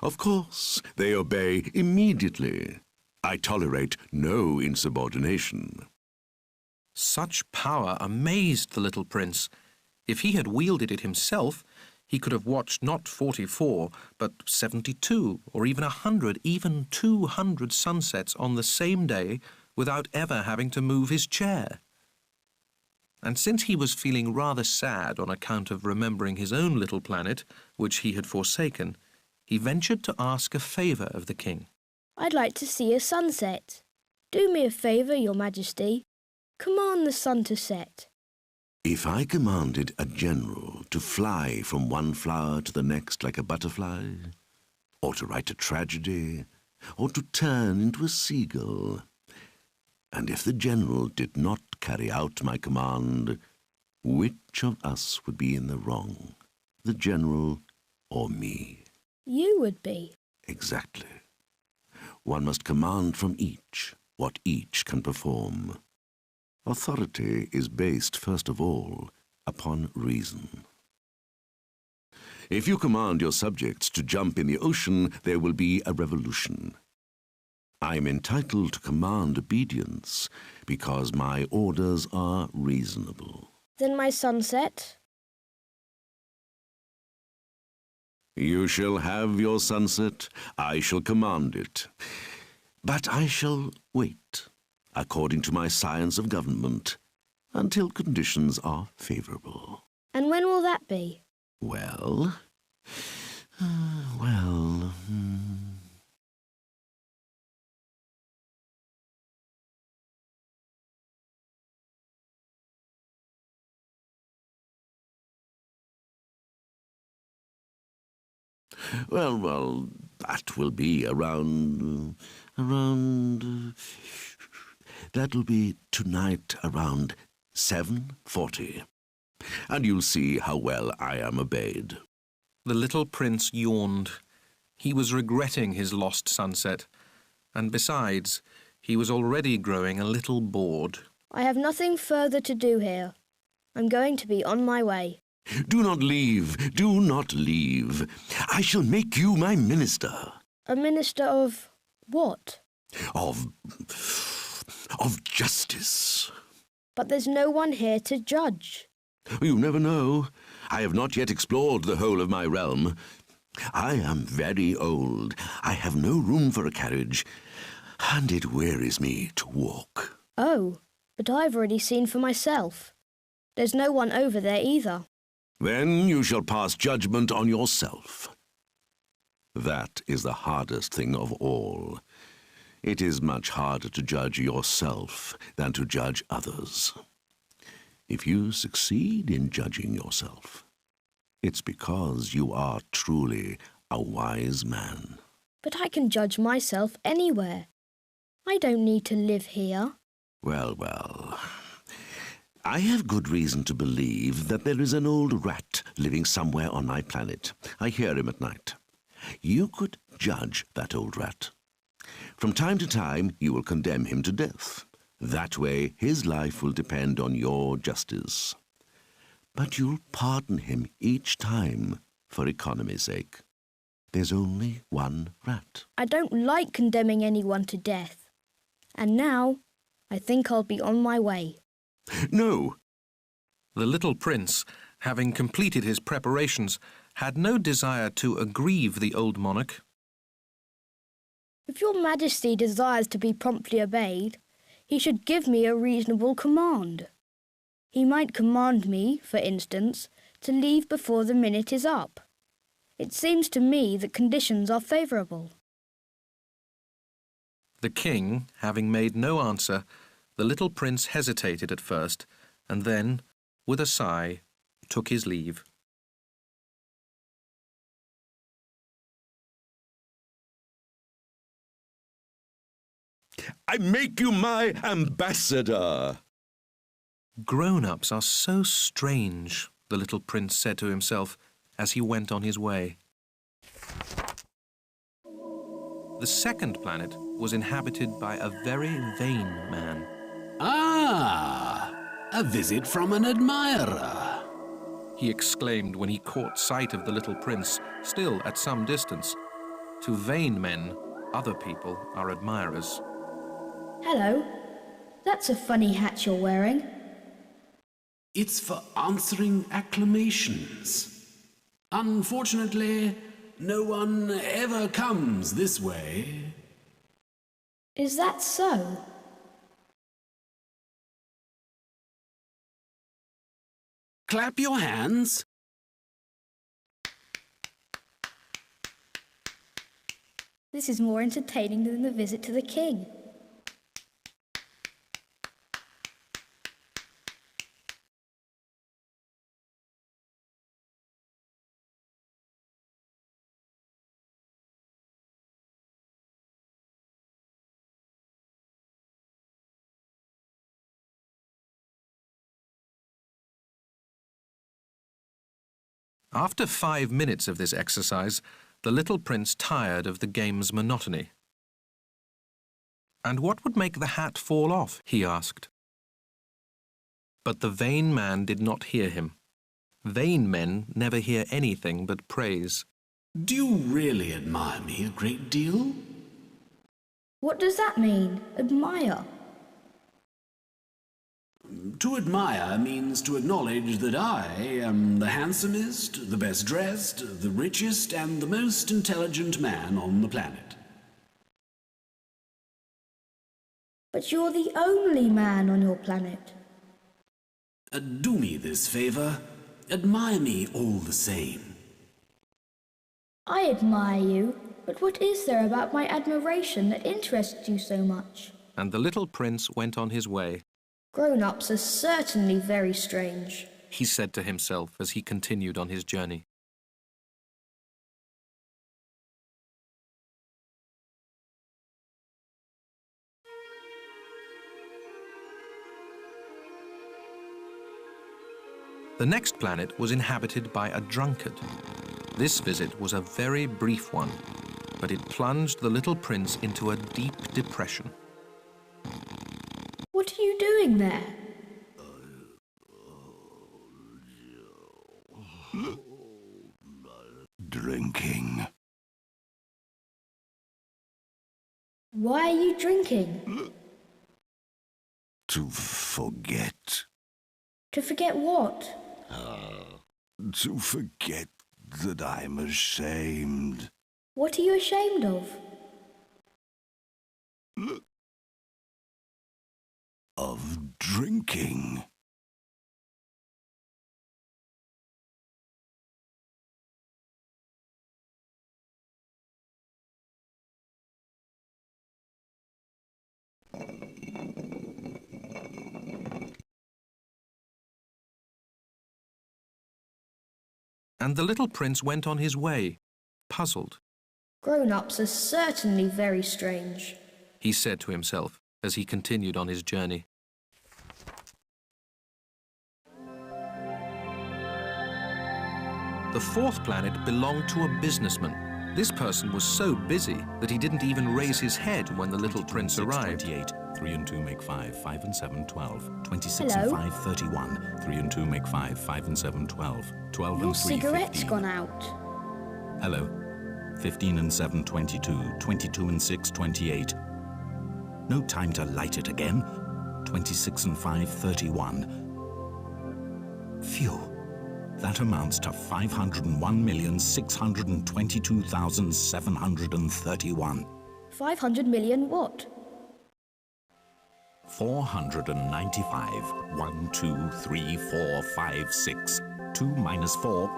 Of course, they obey immediately. I tolerate no insubordination. Such power amazed the little prince. If he had wielded it himself, he could have watched not 44, but 72, or even 100, even 200 sunsets on the same day without ever having to move his chair. And since he was feeling rather sad on account of remembering his own little planet, which he had forsaken, he ventured to ask a favour of the king. I'd like to see a sunset. Do me a favour, Your Majesty. Command the sun to set. If I commanded a general to fly from one flower to the next like a butterfly, or to write a tragedy, or to turn into a seagull, and if the general did not carry out my command, which of us would be in the wrong, the general or me? You would be. Exactly. One must command from each what each can perform. Authority is based, first of all, upon reason. If you command your subjects to jump in the ocean, there will be a revolution. I am entitled to command obedience because my orders are reasonable. Then my sunset? You shall have your sunset. I shall command it. But I shall wait, according to my science of government, until conditions are favourable. And when will that be? Well, well... Well, that will be that will be tonight around 7:40. And you'll see how well I am obeyed. The little prince yawned. He was regretting his lost sunset, and besides, he was already growing a little bored. I have nothing further to do here. I'm going to be on my way. Do not leave, do not leave. I shall make you my minister. A minister of what? Of justice. But there's no one here to judge. You never know. I have not yet explored the whole of my realm. I am very old. I have no room for a carriage, and it wearies me to walk. Oh, but I've already seen for myself. There's no one over there either. Then you shall pass judgment on yourself. That is the hardest thing of all. It is much harder to judge yourself than to judge others. If you succeed in judging yourself, it's because you are truly a wise man. But I can judge myself anywhere. I don't need to live here. Well. I have good reason to believe that there is an old rat living somewhere on my planet. I hear him at night. You could judge that old rat. From time to time, you will condemn him to death. That way, his life will depend on your justice. But you'll pardon him each time for economy's sake. There's only one rat. I don't like condemning anyone to death. And now, I think I'll be on my way. No. The little prince, having completed his preparations, had no desire to aggrieve the old monarch. If your Majesty desires to be promptly obeyed, he should give me a reasonable command. He might command me, for instance, to leave before the minute is up. It seems to me that conditions are favourable. The king, having made no answer, the little prince hesitated at first, and then, with a sigh, took his leave. I make you my ambassador. Grown-ups are so strange, the little prince said to himself as he went on his way. The second planet was inhabited by a very vain man. Ah, a visit from an admirer, He exclaimed when he caught sight of the little prince, still at some distance. To vain men, other people are admirers. Hello. That's a funny hat you're wearing. It's for answering acclamations. Unfortunately, no one ever comes this way. Is that so? Clap your hands. This is more entertaining than the visit to the king. After 5 minutes of this exercise, the little prince tired of the game's monotony. "And what would make the hat fall off?" he asked. But the vain man did not hear him. Vain men never hear anything but praise. Do you really admire me a great deal? What does that mean, admire? To admire means to acknowledge that I am the handsomest, the best dressed, the richest, and the most intelligent man on the planet. But you're the only man on your planet. Do me this favor. Admire me all the same. I admire you, but what is there about my admiration that interests you so much? And the little prince went on his way. Grown-ups are certainly very strange, He said to himself as he continued on his journey. The next planet was inhabited by a drunkard. This visit was a very brief one, but it plunged the little prince into a deep depression. What are you doing there? Drinking. Why are you drinking? To forget. To forget what? To forget that I'm ashamed. What are you ashamed of? Of drinking. And the little prince went on his way, puzzled. Grown-ups are certainly very strange, He said to himself as he continued on his journey. The fourth planet belonged to a businessman. This person was so busy that he didn't even raise his head when the little prince arrived. 28. 3 and 2 make 5. 5 and 7, 12. 26 Hello? and 5, 31. 3 and 2 make 5. 5 and 7, 12. 12 Your and 3, cigarette's 15. gone out. Hello. 15 and 7, 22. 22 and 6, 28. No time to light it again. 26 and 5, 31. Phew. That amounts to 501,622,731. 500 million what? 495. 1, 2, 3, 4, 5, 6. 2 minus 4.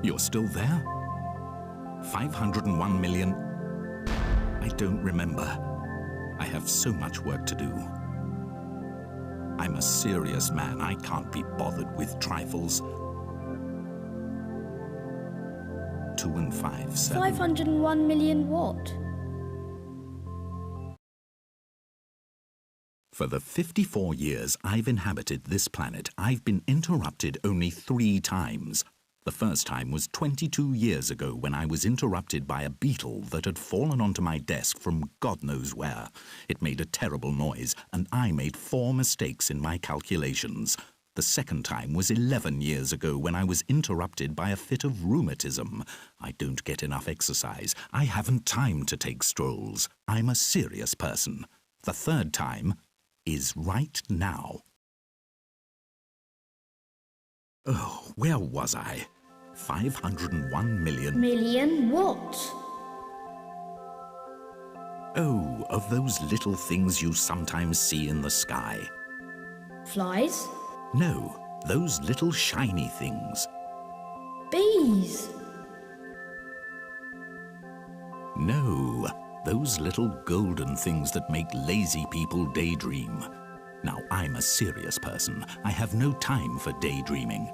You're still there? 501 million. I don't remember. I have so much work to do. I'm a serious man. I can't be bothered with trifles. 2 and 5, 7. 501 million what? For the 54 years I've inhabited this planet, I've been interrupted only 3 times. The first time was 22 years ago when I was interrupted by a beetle that had fallen onto my desk from God knows where. It made a terrible noise, and I made 4 mistakes in my calculations. The second time was 11 years ago when I was interrupted by a fit of rheumatism. I don't get enough exercise. I haven't time to take strolls. I'm a serious person. The third time is right now. Oh, where was I? 501 million. Million what? Oh, of those little things you sometimes see in the sky. Flies? No, those little shiny things. Bees? No, those little golden things that make lazy people daydream. Now, I'm a serious person. I have no time for daydreaming.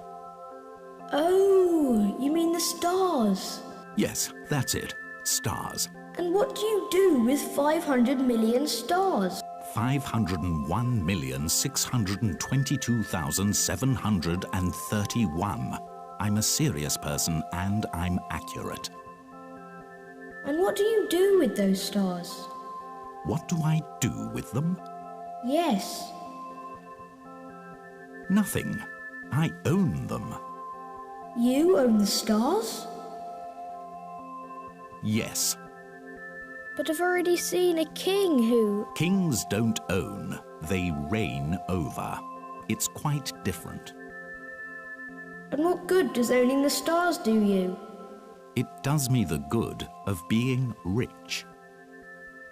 Oh, you mean the stars? Yes, that's it. Stars. And what do you do with 500 million stars? 501,622,731. I'm a serious person and I'm accurate. And what do you do with those stars? What do I do with them? Yes. Nothing. I own them. You own the stars? Yes. But I've already seen a king who... Kings don't own, they reign over. It's quite different. And what good does owning the stars do you? It does me the good of being rich.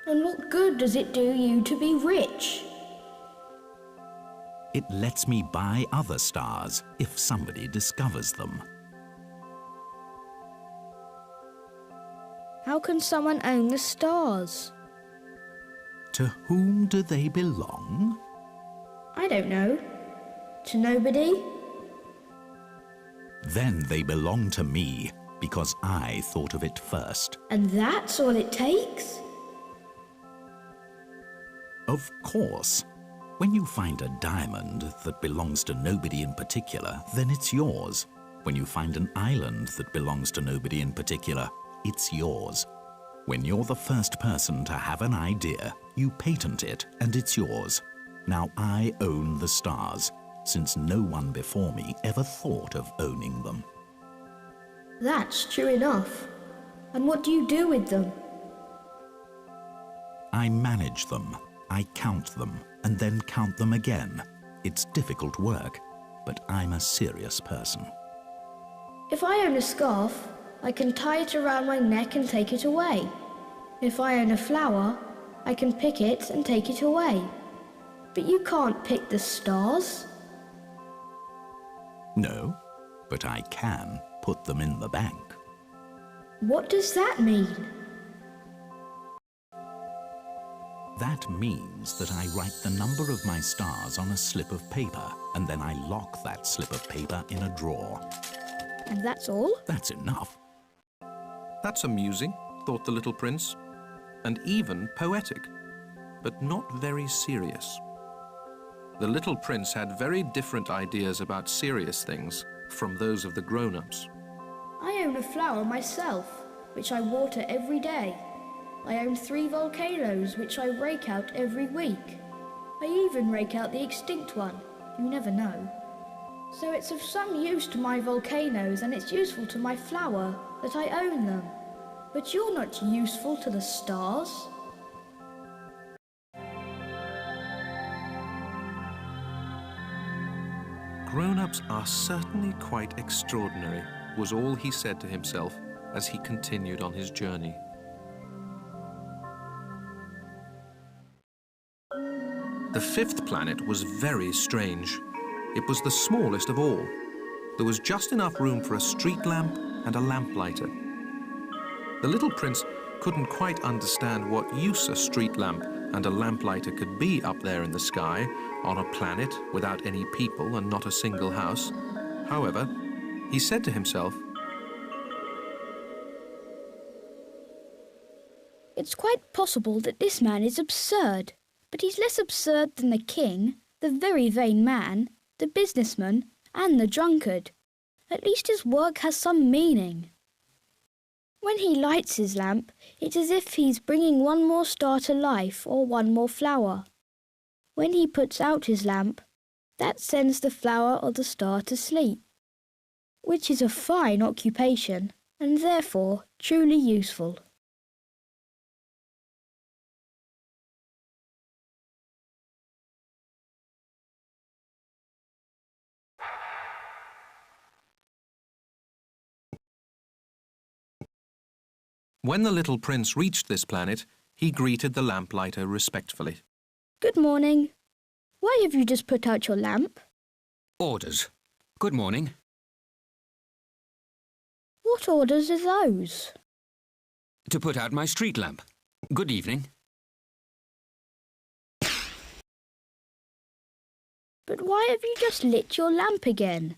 And what good does it do you to be rich? It lets me buy other stars if somebody discovers them. How can someone own the stars? To whom do they belong? I don't know. To nobody? Then they belong to me, because I thought of it first. And that's all it takes? Of course. When you find a diamond that belongs to nobody in particular, then it's yours. When you find an island that belongs to nobody in particular, it's yours. When you're the first person to have an idea, you patent it and it's yours. Now I own the stars, since no one before me ever thought of owning them. That's true enough. And what do you do with them? I manage them. I count them, and then count them again. It's difficult work, but I'm a serious person. If I own a scarf, I can tie it around my neck and take it away. If I own a flower, I can pick it and take it away. But you can't pick the stars. No, but I can put them in the bank. What does that mean? That means that I write the number of my stars on a slip of paper, and then I lock that slip of paper in a drawer. And that's all? That's enough. That's amusing, thought the little prince, and even poetic, but not very serious. The little prince had very different ideas about serious things from those of the grown-ups. I own a flower myself, which I water every day. I own 3 volcanoes, which I rake out every week. I even rake out the extinct one. You never know. So it's of some use to my volcanoes, and it's useful to my flower that I own them. But you're not useful to the stars. Grown-ups are certainly quite extraordinary, was all he said to himself as he continued on his journey. The 5th planet was very strange. It was the smallest of all. There was just enough room for a street lamp and a lamplighter. The little prince couldn't quite understand what use a street lamp and a lamplighter could be up there in the sky on a planet without any people and not a single house. However, he said to himself, It's quite possible that this man is absurd, but he's less absurd than the king, the very vain man, the businessman, and the drunkard. At least his work has some meaning. When he lights his lamp, it's as if he's bringing one more star to life or one more flower. When he puts out his lamp, that sends the flower or the star to sleep, which is a fine occupation and therefore truly useful. when the little prince reached this planet, he greeted the lamplighter respectfully. Good morning. Why have you just put out your lamp? Orders. Good morning. What orders are those? To put out my street lamp. Good evening. But why have you just lit your lamp again?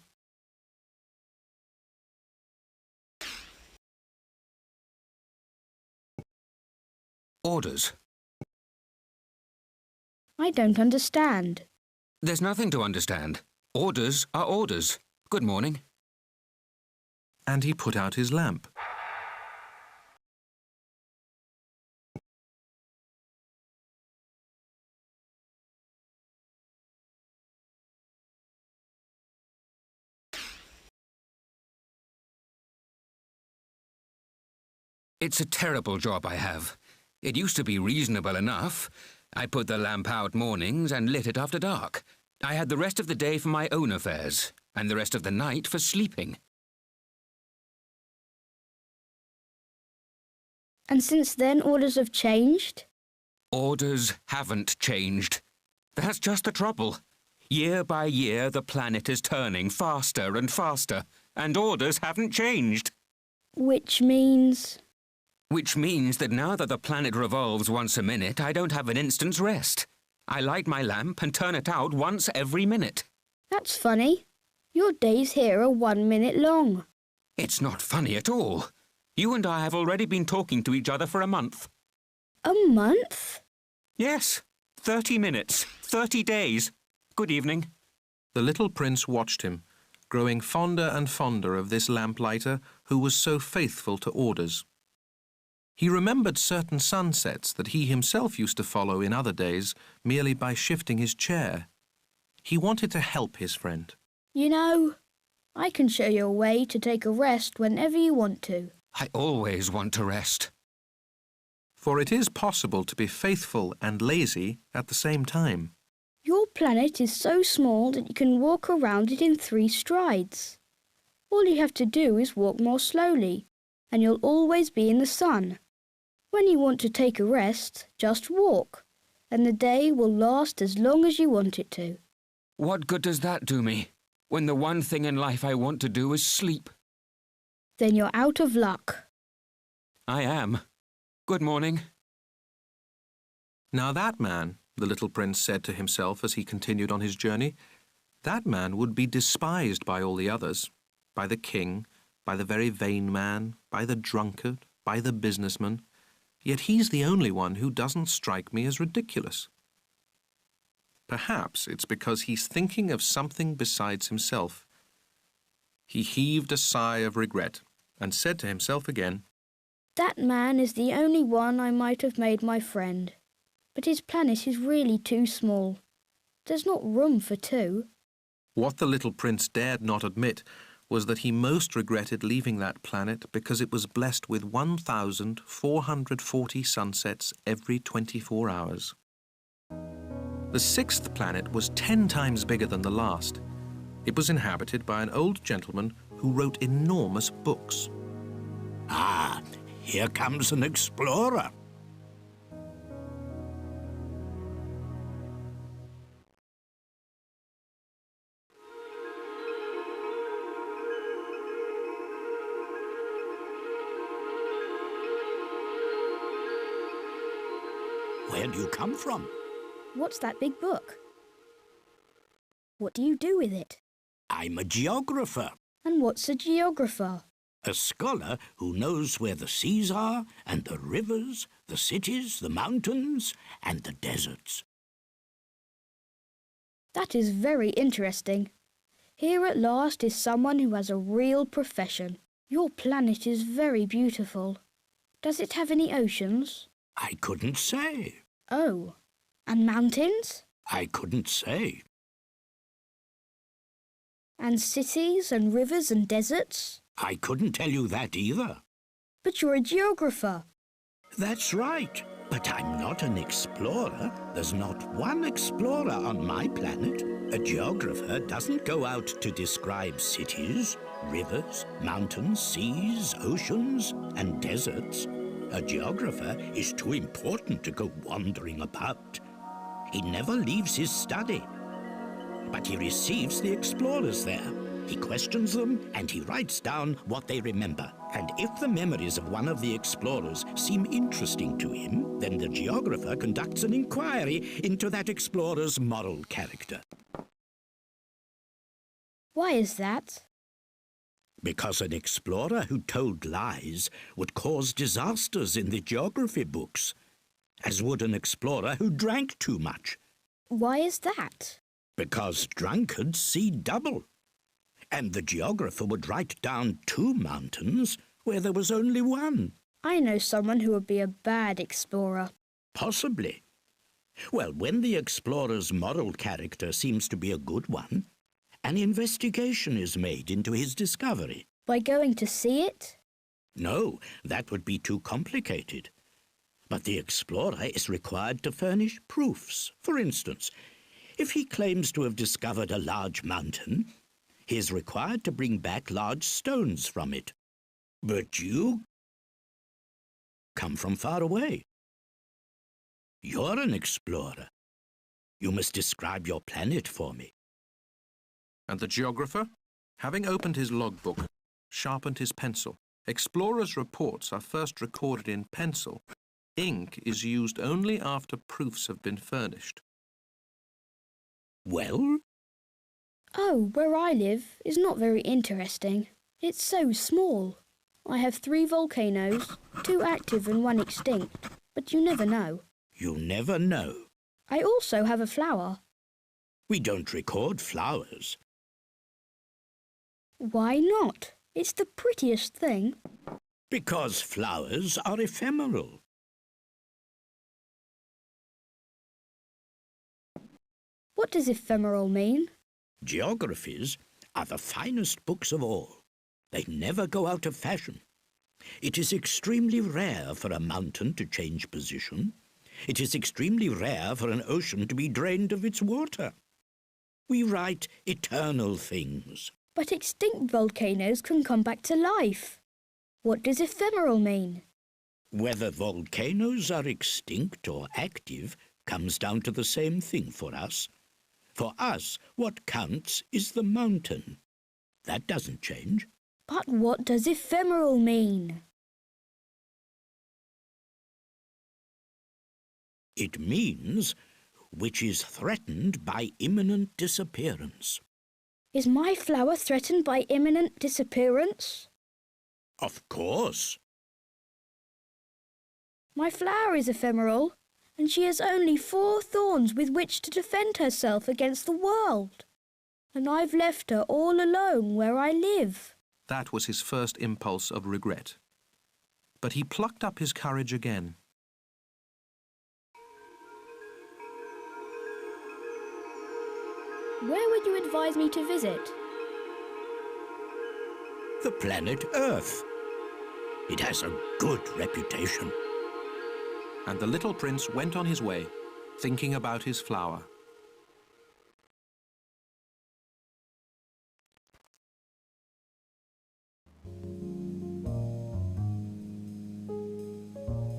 Orders. I don't understand. There's nothing to understand. Orders are orders. Good morning. And he put out his lamp. It's a terrible job I have. It used to be reasonable enough. I put the lamp out mornings and lit it after dark. I had the rest of the day for my own affairs, and the rest of the night for sleeping. And since then, orders have changed? Orders haven't changed. That's just the trouble. Year by year, the planet is turning faster and faster, and orders haven't changed. Which means? Which means that now that the planet revolves once a minute, I don't have an instant's rest. I light my lamp and turn it out once every minute. That's funny. Your days here are 1 minute long. It's not funny at all. You and I have already been talking to each other for a month. A month? Yes, 30 minutes, 30 days. Good evening. The little prince watched him, growing fonder and fonder of this lamplighter who was so faithful to orders. He remembered certain sunsets that he himself used to follow in other days merely by shifting his chair. He wanted to help his friend. You know, I can show you a way to take a rest whenever you want to. I always want to rest. For it is possible to be faithful and lazy at the same time. Your planet is so small that you can walk around it in 3 strides. All you have to do is walk more slowly, and you'll always be in the sun. When you want to take a rest, just walk, and the day will last as long as you want it to. What good does that do me, when the one thing in life I want to do is sleep? Then you're out of luck. I am. Good morning. Now that man, the little prince said to himself as he continued on his journey, that man would be despised by all the others, by the king, by the very vain man, by the drunkard, by the businessman, yet he's the only one who doesn't strike me as ridiculous. Perhaps it's because he's thinking of something besides himself. He heaved a sigh of regret and said to himself again, That man is the only one I might have made my friend. But his planet is really too small. There's not room for 2. What the little prince dared not admit was that he most regretted leaving that planet because it was blessed with 1,440 sunsets every 24 hours. The 6th planet was 10 times bigger than the last. It was inhabited by an old gentleman who wrote enormous books. Ah, here comes an explorer. Where do you come from? What's that big book? What do you do with it? I'm a geographer. And what's a geographer? A scholar who knows where the seas are, and the rivers, the cities, the mountains, and the deserts. That is very interesting. Here at last is someone who has a real profession. Your planet is very beautiful. Does it have any oceans? I couldn't say. Oh, and mountains? I couldn't say. And cities and rivers and deserts? I couldn't tell you that either. But you're a geographer. That's right. But I'm not an explorer. There's not one explorer on my planet. A geographer doesn't go out to describe cities, rivers, mountains, seas, oceans, and deserts. A geographer is too important to go wandering about. He never leaves his study. But he receives the explorers there. He questions them and he writes down what they remember. And if the memories of one of the explorers seem interesting to him, then the geographer conducts an inquiry into that explorer's moral character. Why is that? Because an explorer who told lies would cause disasters in the geography books, as would an explorer who drank too much. Why is that? Because drunkards see double. And the geographer would write down 2 mountains where there was only 1. I know someone who would be a bad explorer. Possibly. Well, when the explorer's moral character seems to be a good one, an investigation is made into his discovery. By going to see it? No, that would be too complicated. But the explorer is required to furnish proofs. For instance, if he claims to have discovered a large mountain, he is required to bring back large stones from it. But you come from far away. You're an explorer. You must describe your planet for me. And the geographer, having opened his logbook, sharpened his pencil. Explorers' reports are first recorded in pencil. Ink is used only after proofs have been furnished. Well? Oh, where I live is not very interesting. It's so small. I have 3 volcanoes, 2 active and 1 extinct, but you never know. You never know. I also have a flower. We don't record flowers. Why not? It's the prettiest thing. Because flowers are ephemeral. What does ephemeral mean? Geographies are the finest books of all. They never go out of fashion. It is extremely rare for a mountain to change position. It is extremely rare for an ocean to be drained of its water. We write eternal things. But extinct volcanoes can come back to life. What does ephemeral mean? Whether volcanoes are extinct or active comes down to the same thing for us. For us, what counts is the mountain. That doesn't change. But what does ephemeral mean? It means which is threatened by imminent disappearance. Is my flower threatened by imminent disappearance? Of course. My flower is ephemeral, and she has only 4 thorns with which to defend herself against the world. And I've left her all alone where I live. That was his first impulse of regret. But he plucked up his courage again. Where would you advise me to visit? The planet Earth. It has a good reputation. And the little prince went on his way, thinking about his flower.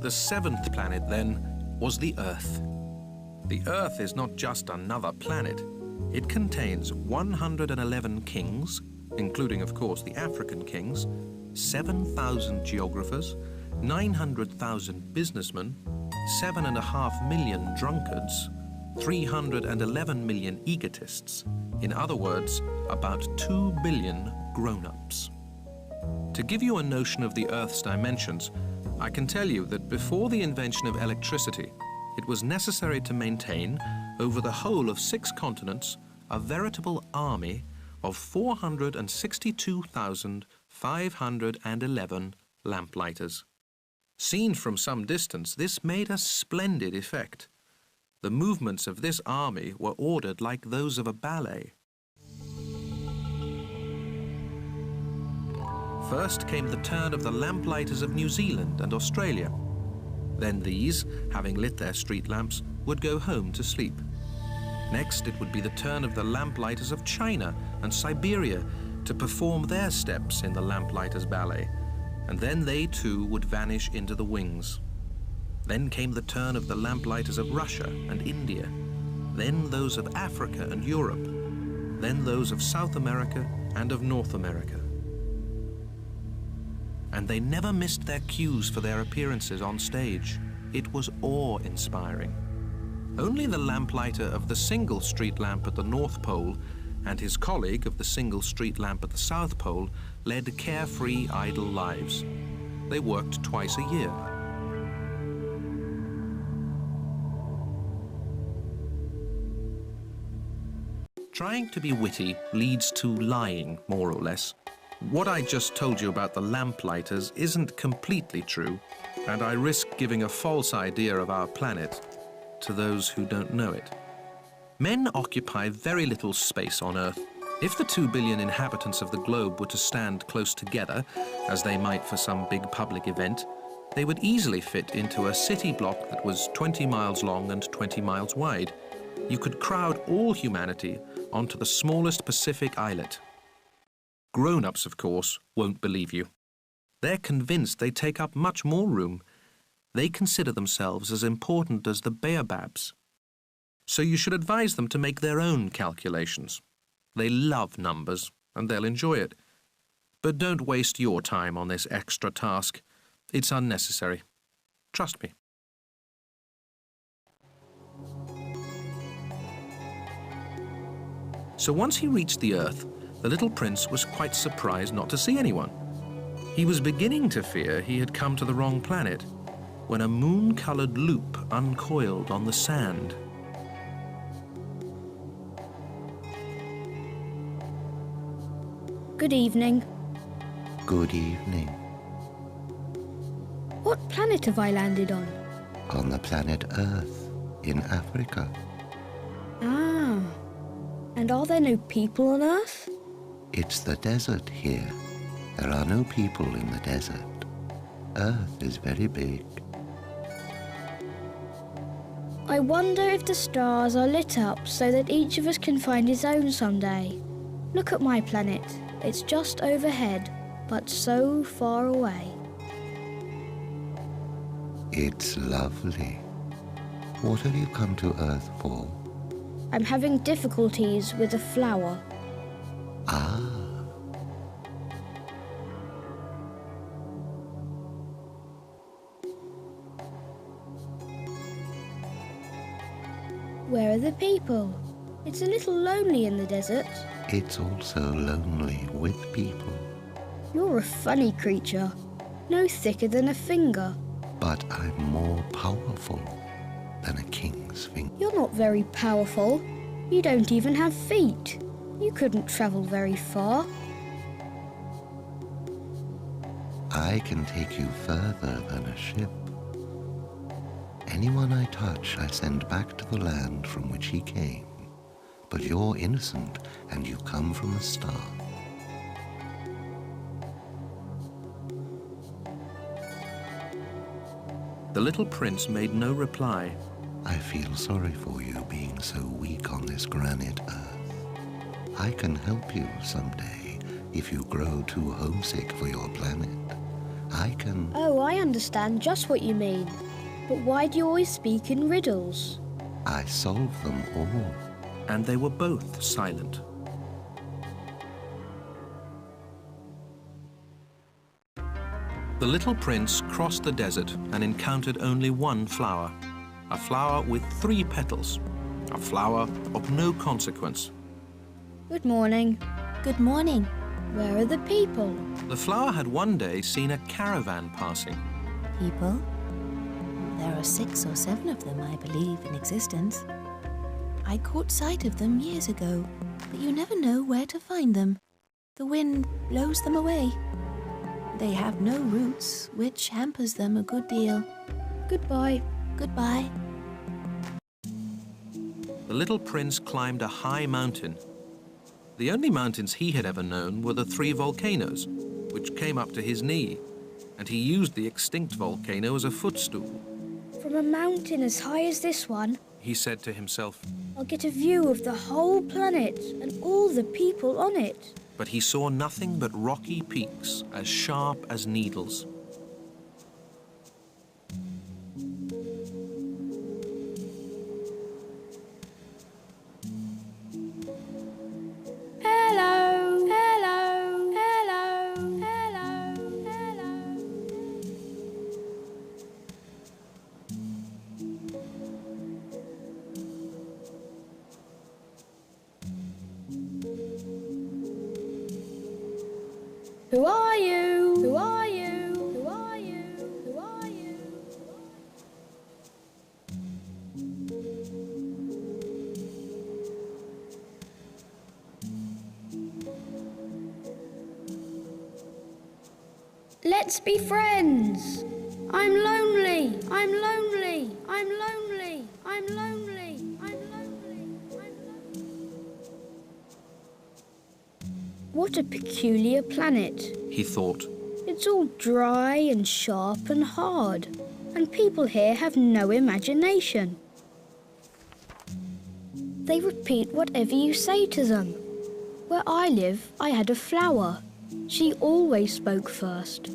The 7th planet, then, was the Earth. The Earth is not just another planet. It contains 111 kings, including, of course, the African kings, 7,000 geographers, 900,000 businessmen, 7.5 million drunkards, 311 million egotists. In other words, about 2 billion grown-ups. To give you a notion of the Earth's dimensions, I can tell you that before the invention of electricity, it was necessary to maintain, over the whole of 6 continents, a veritable army of 462,511 lamplighters. Seen from some distance, this made a splendid effect. The movements of this army were ordered like those of a ballet. First came the turn of the lamplighters of New Zealand and Australia. Then these, having lit their street lamps, would go home to sleep. Next, it would be the turn of the lamplighters of China and Siberia to perform their steps in the lamplighters' ballet, and then they too would vanish into the wings. Then came the turn of the lamplighters of Russia and India, then those of Africa and Europe, then those of South America and of North America. And they never missed their cues for their appearances on stage. It was awe-inspiring. Only the lamplighter of the single street lamp at the North Pole and his colleague of the single street lamp at the South Pole led carefree, idle lives. They worked twice a year. Trying to be witty leads to lying, more or less. What I just told you about the lamplighters isn't completely true, and I risk giving a false idea of our planet to those who don't know it. Men occupy very little space on Earth. If the 2 billion inhabitants of the globe were to stand close together, as they might for some big public event, they would easily fit into a city block that was 20 miles long and 20 miles wide. You could crowd all humanity onto the smallest Pacific islet. Grown-ups, of course, won't believe you. They're convinced they take up much more room. They consider themselves as important as the baobabs. So you should advise them to make their own calculations. They love numbers, and they'll enjoy it. But don't waste your time on this extra task. It's unnecessary. Trust me. So once he reached the Earth, the little prince was quite surprised not to see anyone. He was beginning to fear he had come to the wrong planet, when a moon-coloured loop uncoiled on the sand. Good evening. Good evening. What planet have I landed on? On the planet Earth, in Africa. Ah. And are there no people on Earth? It's the desert here. There are no people in the desert. Earth is very big. I wonder if the stars are lit up so that each of us can find his own someday. Look at my planet. It's just overhead, but so far away. It's lovely. What have you come to Earth for? I'm having difficulties with a flower. Ah. Where are the people? It's a little lonely in the desert. It's also lonely with people. You're a funny creature. No thicker than a finger. But I'm more powerful than a king's finger. You're not very powerful. You don't even have feet. You couldn't travel very far. I can take you further than a ship. Anyone I touch, I send back to the land from which he came. But you're innocent, and you come from a star. The little prince made no reply. I feel sorry for you being so weak on this granite Earth. I can help you someday if you grow too homesick for your planet. I can... Oh, I understand just what you mean. But why do you always speak in riddles? I solve them all. And they were both silent. The little prince crossed the desert and encountered only one flower. A flower with 3 petals. A flower of no consequence. Good morning. Good morning. Where are the people? The flower had one day seen a caravan passing. People? There are 6 or 7 of them, I believe, in existence. I caught sight of them years ago, but you never know where to find them. The wind blows them away. They have no roots, which hampers them a good deal. Goodbye. Goodbye. The little prince climbed a high mountain. The only mountains he had ever known were the 3 volcanoes, which came up to his knee, and he used the extinct volcano as a footstool. From a mountain as high as this one, He said to himself, I'll get a view of the whole planet and all the people on it. but he saw nothing but rocky peaks as sharp as needles. Hello, hello, hello, hello, hello. Who are you? Who are you? Who are you? Who are you? Let's be friends. I'm lonely. I'm lonely. I'm lonely. I'm lonely. I'm lonely. I'm lonely. What a peculiar planet, he thought. It's all dry and sharp and hard, and people here have no imagination. They repeat whatever you say to them. Where I live, I had a flower. She always spoke first.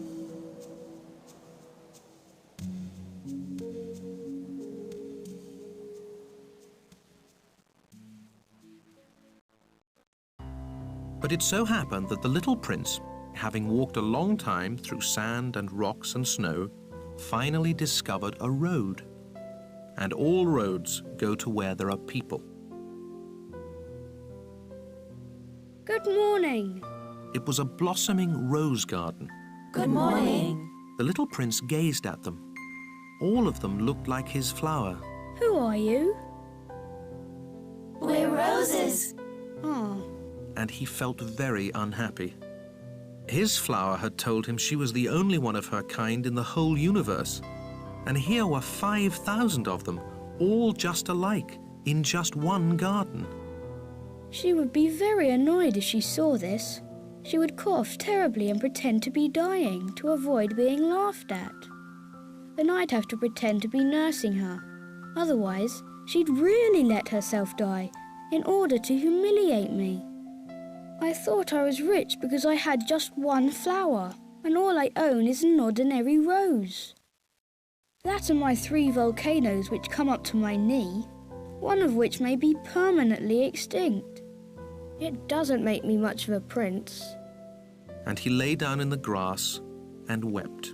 But it so happened that the little prince, having walked a long time through sand and rocks and snow, finally discovered a road. And all roads go to where there are people. Good morning. It was a blossoming rose garden. Good morning. The little prince gazed at them. All of them looked like his flower. Who are you? We're roses. Oh. And he felt very unhappy. His flower had told him she was the only one of her kind in the whole universe. And here were 5,000 of them, all just alike, in just one garden. She would be very annoyed if she saw this. She would cough terribly and pretend to be dying to avoid being laughed at. Then I'd have to pretend to be nursing her. Otherwise, she'd really let herself die in order to humiliate me. I thought I was rich because I had just one flower, and all I own is an ordinary rose. That and my 3 volcanoes which come up to my knee, one of which may be permanently extinct. It doesn't make me much of a prince. And he lay down in the grass and wept.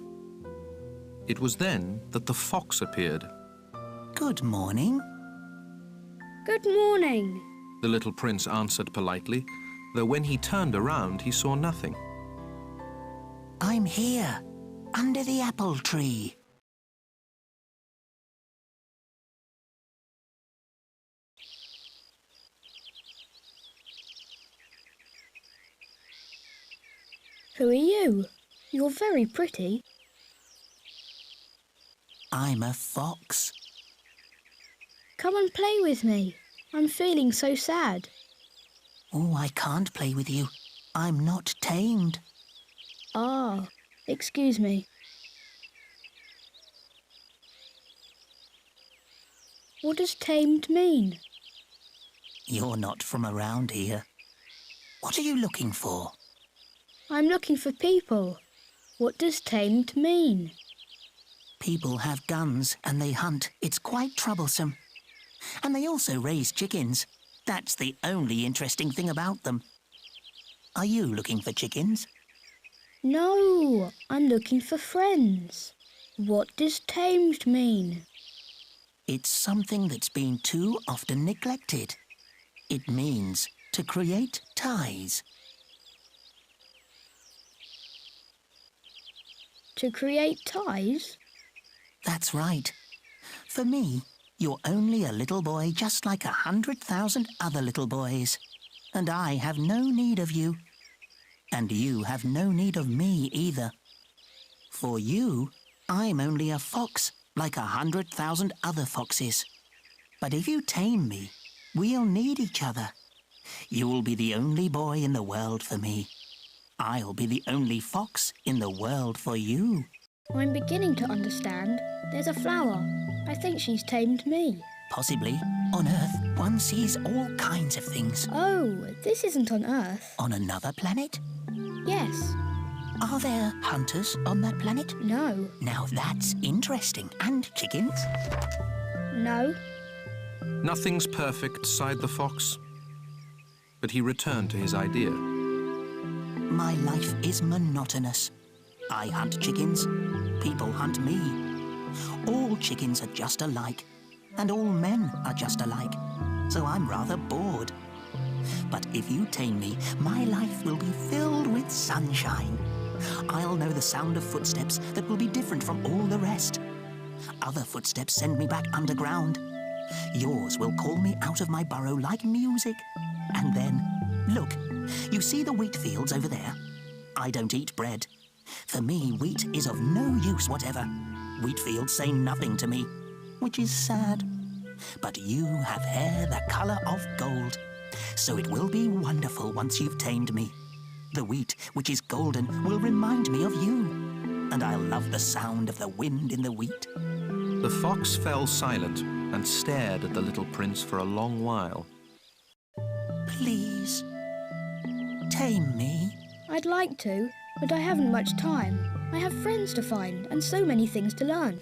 It was then that the fox appeared. Good morning. Good morning. The little prince answered politely, though when he turned around he saw nothing. I'm here, under the apple tree. Who are you? You're very pretty. I'm a fox. Come and play with me. I'm feeling so sad. Oh, I can't play with you. I'm not tamed. Ah, excuse me. What does tamed mean? You're not from around here. What are you looking for? I'm looking for people. What does tamed mean? People have guns and they hunt. It's quite troublesome. And they also raise chickens. That's the only interesting thing about them. Are you looking for chickens? No, I'm looking for friends. What does tamed mean? It's something that's been too often neglected. It means to create ties. To create ties? That's right. For me, you're only a little boy just like 100,000 other little boys. And I have no need of you. And you have no need of me either. For you, I'm only a fox like 100,000 other foxes. But if you tame me, we'll need each other. You'll be the only boy in the world for me. I'll be the only fox in the world for you. I'm beginning to understand. There's a flower. I think she's tamed me. Possibly. On Earth, one sees all kinds of things. Oh, this isn't on Earth. On another planet? Yes. Are there hunters on that planet? No. Now that's interesting. And chickens? No. Nothing's perfect, sighed the fox. But he returned to his idea. My life is monotonous. I hunt chickens. People hunt me. All chickens are just alike. And all men are just alike. So I'm rather bored. But if you tame me, my life will be filled with sunshine. I'll know the sound of footsteps that will be different from all the rest. Other footsteps send me back underground. Yours will call me out of my burrow like music. And then, look, you see the wheat fields over there? I don't eat bread. For me, wheat is of no use whatever. Wheat fields say nothing to me, which is sad. But you have hair the colour of gold, so it will be wonderful once you've tamed me. The wheat, which is golden, will remind me of you. And I'll love the sound of the wind in the wheat. The fox fell silent and stared at the little prince for a long while. Please, tame me. I'd like to, but I haven't much time. I have friends to find and so many things to learn.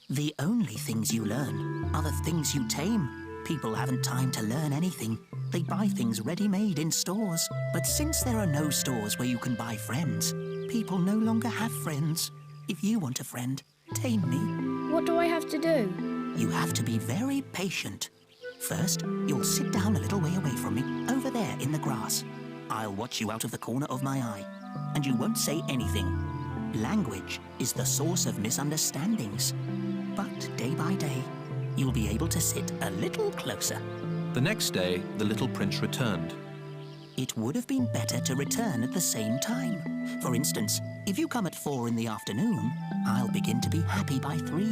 The only things you learn are the things you tame. People haven't time to learn anything. They buy things ready-made in stores. But since there are no stores where you can buy friends, people no longer have friends. If you want a friend, tame me. What do I have to do? You have to be very patient. First, you'll sit down a little way away from me, over there in the grass. I'll watch you out of the corner of my eye, and you won't say anything. Language is the source of misunderstandings. But day by day, you'll be able to sit a little closer. The next day, the little prince returned. It would have been better to return at the same time. For instance, if you come at 4 in the afternoon, I'll begin to be happy by 3.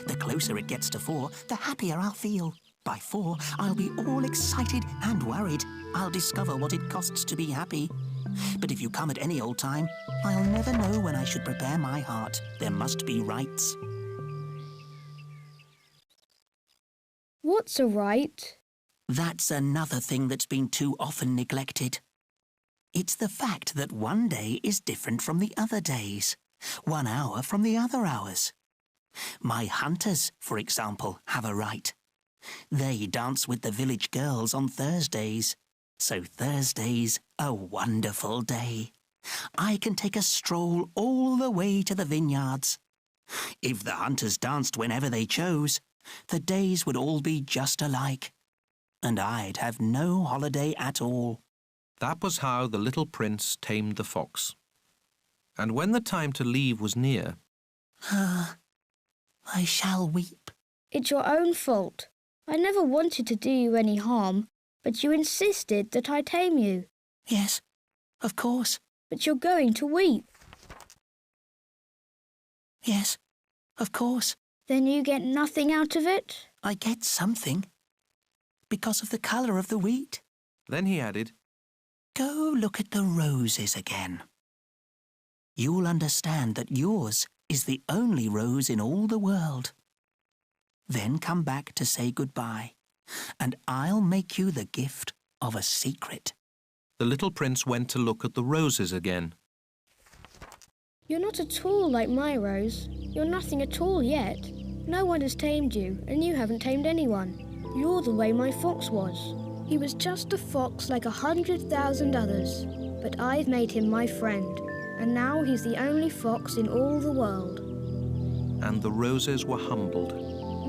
The closer it gets to 4, the happier I'll feel. By 4, I'll be all excited and worried. I'll discover what it costs to be happy. But if you come at any old time, I'll never know when I should prepare my heart. There must be rites. What's a rite? That's another thing that's been too often neglected. It's the fact that one day is different from the other days, 1 hour from the other hours. My hunters, for example, have a rite. They dance with the village girls on Thursdays. So Thursday's a wonderful day. I can take a stroll all the way to the vineyards. If the hunters danced whenever they chose, the days would all be just alike. And I'd have no holiday at all. That was how the little prince tamed the fox. And when the time to leave was near... I shall weep. It's your own fault. I never wanted to do you any harm, but you insisted that I tame you. Yes, of course. But you're going to weep. Yes, of course. Then you get nothing out of it? I get something. Because of the colour of the wheat. Then he added, Go look at the roses again. You'll understand that yours is the only rose in all the world. Then come back to say goodbye, and I'll make you the gift of a secret. The little prince went to look at the roses again. You're not at all like my rose. You're nothing at all yet. No one has tamed you, and you haven't tamed anyone. You're the way my fox was. He was just a fox like 100,000 others, but I've made him my friend, and now he's the only fox in all the world. And the roses were humbled.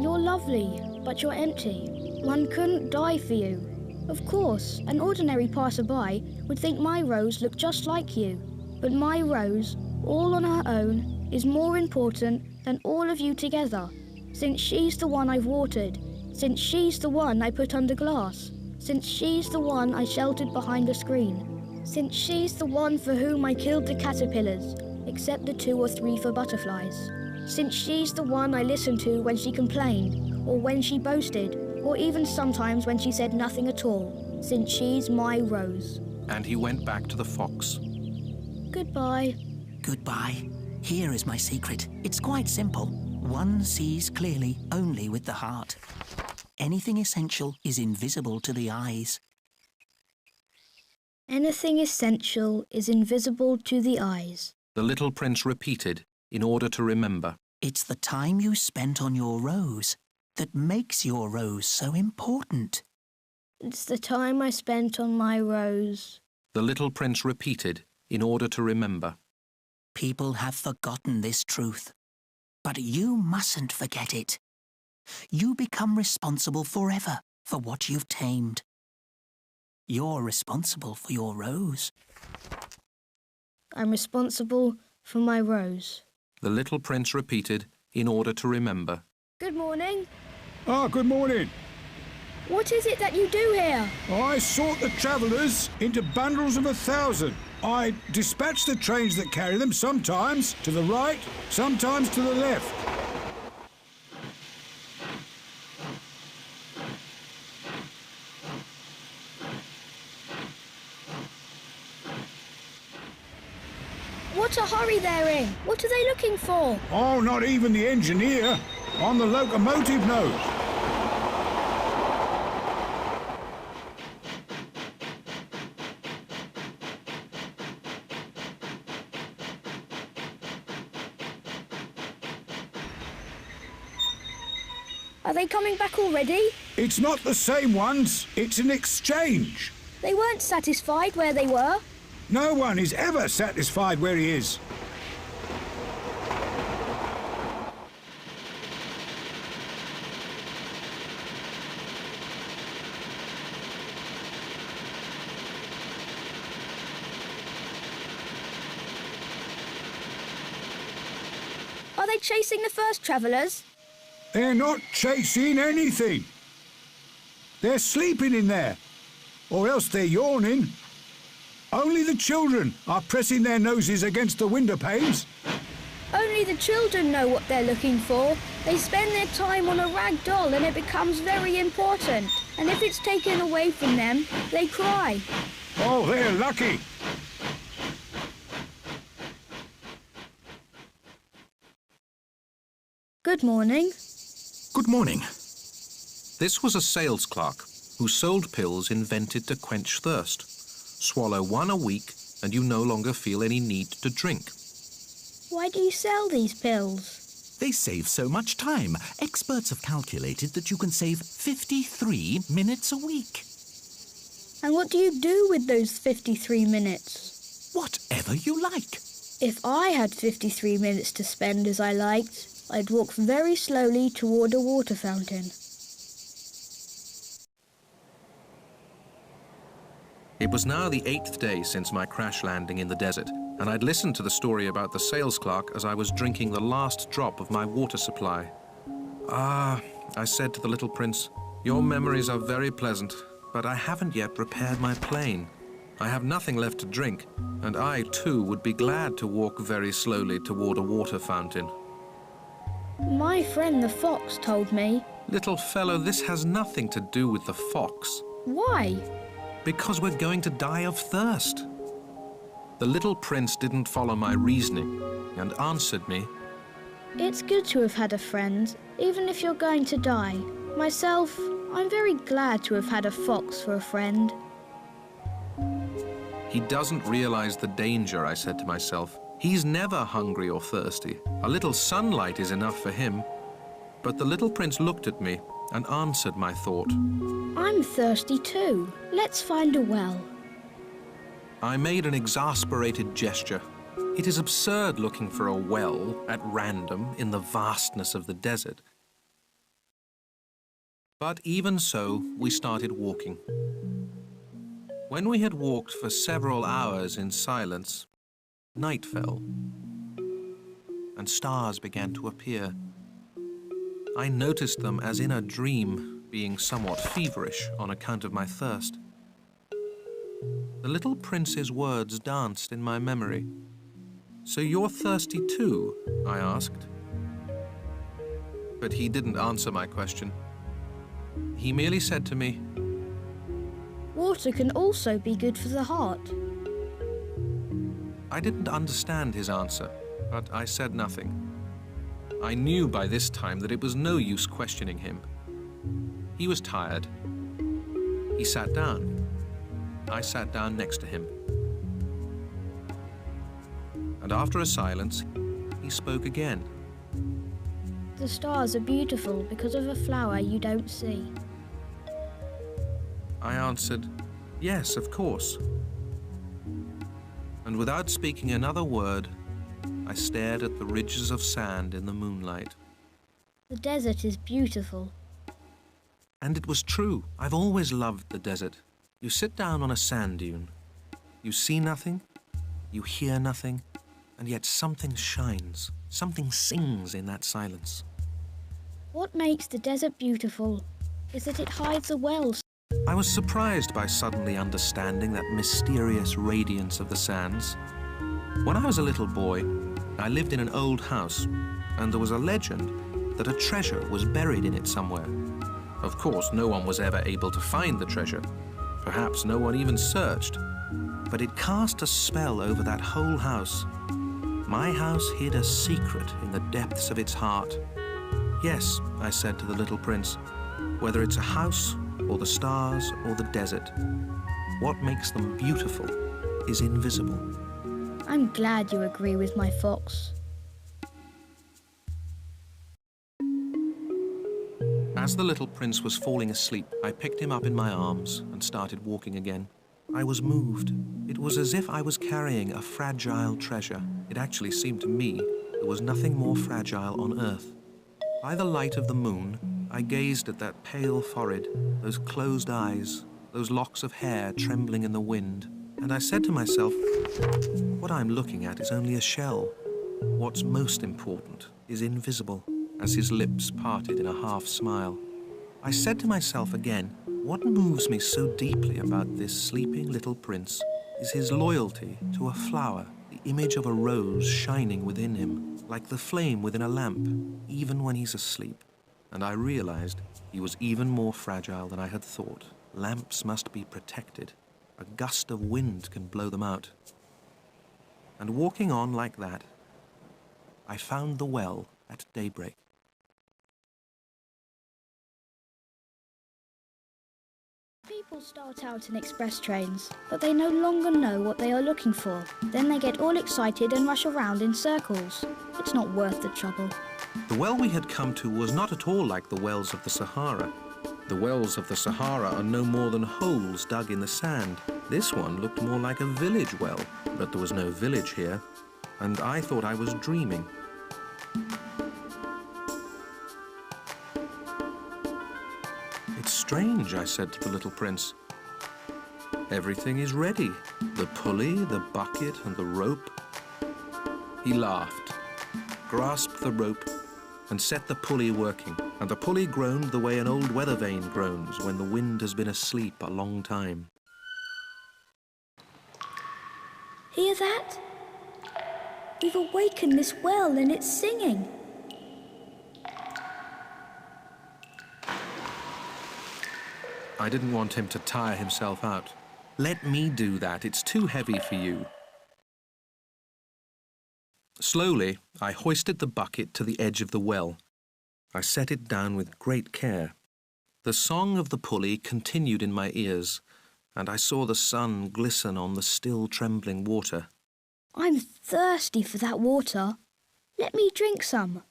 You're lovely, but you're empty. One couldn't die for you. Of course, an ordinary passerby would think my rose looked just like you. But my rose, all on her own, is more important than all of you together, since she's the one I've watered, since she's the one I put under glass, since she's the one I sheltered behind a screen, since she's the one for whom I killed the caterpillars, except the 2 or 3 for butterflies, since she's the one I listened to when she complained, or when she boasted, or even sometimes when she said nothing at all, since she's my rose. And he went back to the fox. Goodbye. Goodbye. Here is my secret. It's quite simple. One sees clearly only with the heart. Anything essential is invisible to the eyes. Anything essential is invisible to the eyes. The little prince repeated, in order to remember. It's the time you spent on your rose that makes your rose so important. It's the time I spent on my rose. The little prince repeated, in order to remember. People have forgotten this truth, but you mustn't forget it. You become responsible forever for what you've tamed. You're responsible for your rose. I'm responsible for my rose. The little prince repeated, in order to remember. Good morning. Good morning. What is it that you do here? I sort the travellers into bundles of 1,000. I dispatch the trains that carry them, sometimes to the right, sometimes to the left. What a hurry they're in! What are they looking for? Oh, not even the engineer. On the locomotive nose. Are they coming back already? It's not the same ones. It's an exchange. They weren't satisfied where they were. No one is ever satisfied where he is. Are they chasing the first travellers? They're not chasing anything. They're sleeping in there, or else they're yawning. Only the children are pressing their noses against the window panes. Only the children know what they're looking for. They spend their time on a rag doll and it becomes very important. And if it's taken away from them, they cry. Oh, they're lucky. Good morning. Good morning. This was a sales clerk who sold pills invented to quench thirst. Swallow one a week and you no longer feel any need to drink. Why do you sell these pills? They save so much time. Experts have calculated that you can save 53 minutes a week. And what do you do with those 53 minutes? Whatever you like. If I had 53 minutes to spend as I liked, I'd walk very slowly toward a water fountain. It was now the 8th day since my crash landing in the desert, and I'd listened to the story about the sales clerk as I was drinking the last drop of my water supply. "Ah," I said to the little prince, "your memories are very pleasant, but I haven't yet repaired my plane. I have nothing left to drink, and I, too, would be glad to walk very slowly toward a water fountain." My friend the fox told me. "Little fellow, this has nothing to do with the fox." Why? "Because we're going to die of thirst." The little prince didn't follow my reasoning and answered me, It's good to have had a friend, even if you're going to die. Myself, I'm very glad to have had a fox for a friend. "He doesn't realize the danger," I said to myself. "He's never hungry or thirsty. A little sunlight is enough for him." But the little prince looked at me and answered my thought. I'm thirsty too. Let's find a well. I made an exasperated gesture. It is absurd looking for a well at random in the vastness of the desert. But even so, we started walking. When we had walked for several hours in silence, night fell, and stars began to appear. I noticed them as in a dream, being somewhat feverish on account of my thirst. The little prince's words danced in my memory. "So you're thirsty too?" I asked. But he didn't answer my question. He merely said to me, Water can also be good for the heart. I didn't understand his answer, but I said nothing. I knew by this time that it was no use questioning him. He was tired. He sat down. I sat down next to him. And after a silence, he spoke again. The stars are beautiful because of a flower you don't see. I answered, "Yes, of course." And without speaking another word, I stared at the ridges of sand in the moonlight. The desert is beautiful. And it was true. I've always loved the desert. You sit down on a sand dune. You see nothing, you hear nothing, and yet something shines, something sings in that silence. What makes the desert beautiful is that it hides a well. I was surprised by suddenly understanding that mysterious radiance of the sands. When I was a little boy, I lived in an old house, and there was a legend that a treasure was buried in it somewhere. Of course, no one was ever able to find the treasure. Perhaps no one even searched. But it cast a spell over that whole house. My house hid a secret in the depths of its heart. Yes, I said to the little prince, whether it's a house or the stars or the desert, what makes them beautiful is invisible. I'm glad you agree with my fox. As the little prince was falling asleep, I picked him up in my arms and started walking again. I was moved. It was as if I was carrying a fragile treasure. It actually seemed to me there was nothing more fragile on earth. By the light of the moon, I gazed at that pale forehead, those closed eyes, those locks of hair trembling in the wind, and I said to myself, what I'm looking at is only a shell. What's most important is invisible, as his lips parted in a half-smile. I said to myself again, what moves me so deeply about this sleeping little prince is his loyalty to a flower, the image of a rose shining within him, like the flame within a lamp, even when he's asleep. And I realized he was even more fragile than I had thought. Lamps must be protected. A gust of wind can blow them out. And walking on like that, I found the well at daybreak. People start out in express trains, but they no longer know what they are looking for. Then they get all excited and rush around in circles. It's not worth the trouble. The well we had come to was not at all like the wells of the Sahara. The wells of the Sahara are no more than holes dug in the sand. This one looked more like a village well, but there was no village here, and I thought I was dreaming. It's strange, I said to the little prince. Everything is ready. The pulley, the bucket, and the rope. He laughed, grasped the rope, and set the pulley working, and the pulley groaned the way an old weather vane groans when the wind has been asleep a long time. Hear that? We've awakened this well and it's singing. I didn't want him to tire himself out. Let me do that. It's too heavy for you. Slowly, I hoisted the bucket to the edge of the well. I set it down with great care. The song of the pulley continued in my ears, and I saw the sun glisten on the still trembling water. I'm thirsty for that water. Let me drink some.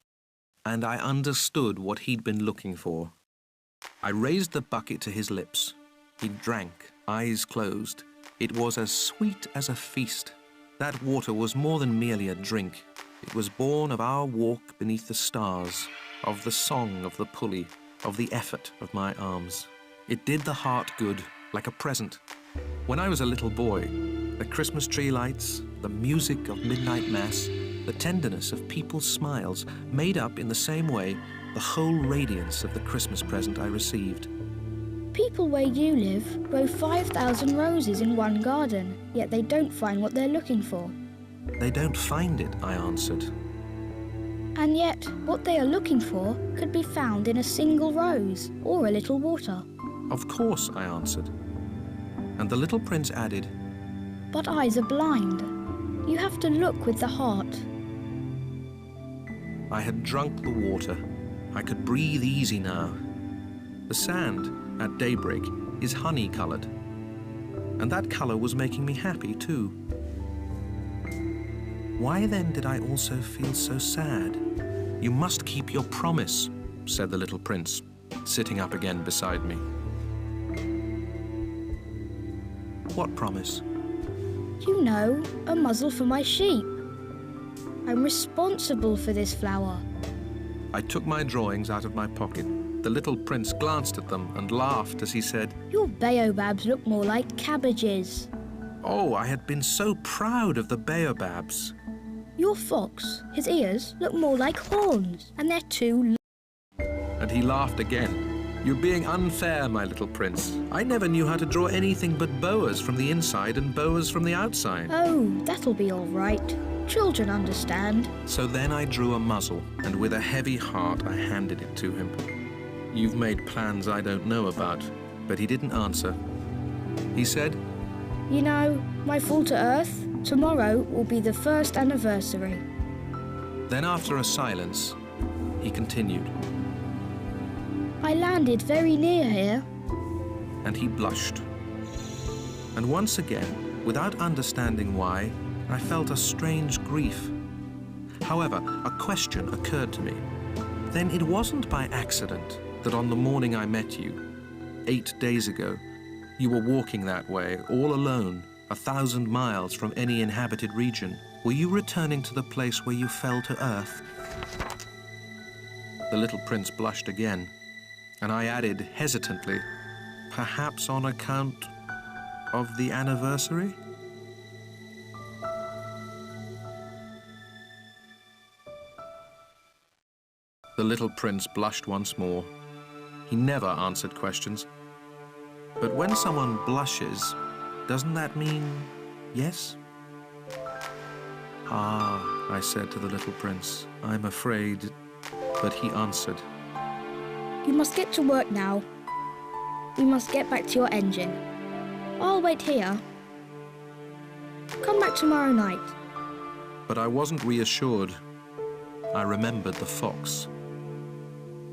And I understood what he'd been looking for. I raised the bucket to his lips. He drank, eyes closed. It was as sweet as a feast. That water was more than merely a drink. It was born of our walk beneath the stars, of the song of the pulley, of the effort of my arms. It did the heart good, like a present. When I was a little boy, the Christmas tree lights, the music of midnight mass, the tenderness of people's smiles made up in the same way the whole radiance of the Christmas present I received. People where you live grow 5,000 roses in one garden, yet they don't find what they're looking for. They don't find it, I answered. And yet, what they are looking for could be found in a single rose or a little water. Of course, I answered. And the little prince added, But eyes are blind. You have to look with the heart. I had drunk the water. I could breathe easy now. The sand, at daybreak, is honey-coloured. And that colour was making me happy, too. Why then did I also feel so sad? You must keep your promise, said the little prince, sitting up again beside me. What promise? You know, a muzzle for my sheep. I'm responsible for this flower. I took my drawings out of my pocket. The little prince glanced at them and laughed as he said, Your baobabs look more like cabbages. Oh, I had been so proud of the baobabs. Your fox, his ears look more like horns, and they're too long. And he laughed again. You're being unfair, my little prince. I never knew how to draw anything but boas from the inside and boas from the outside. Oh, that'll be all right. Children understand. So then I drew a muzzle, and with a heavy heart I handed it to him. You've made plans I don't know about, but he didn't answer. He said, You know, my fall to earth, Tomorrow will be the first anniversary. Then after a silence, he continued. I landed very near here. And he blushed. And once again, without understanding why, I felt a strange grief. However, a question occurred to me. Then it wasn't by accident that on the morning I met you, 8 days ago, you were walking that way, all alone, 1,000 miles from any inhabited region. Were you returning to the place where you fell to earth? The little prince blushed again, and I added hesitantly, perhaps on account of the anniversary? The little prince blushed once more. He never answered questions. But when someone blushes, doesn't that mean yes? Ah, I said to the little prince, I'm afraid. But he answered. You must get to work now. We must get back to your engine. I'll wait here. Come back tomorrow night. But I wasn't reassured. I remembered the fox.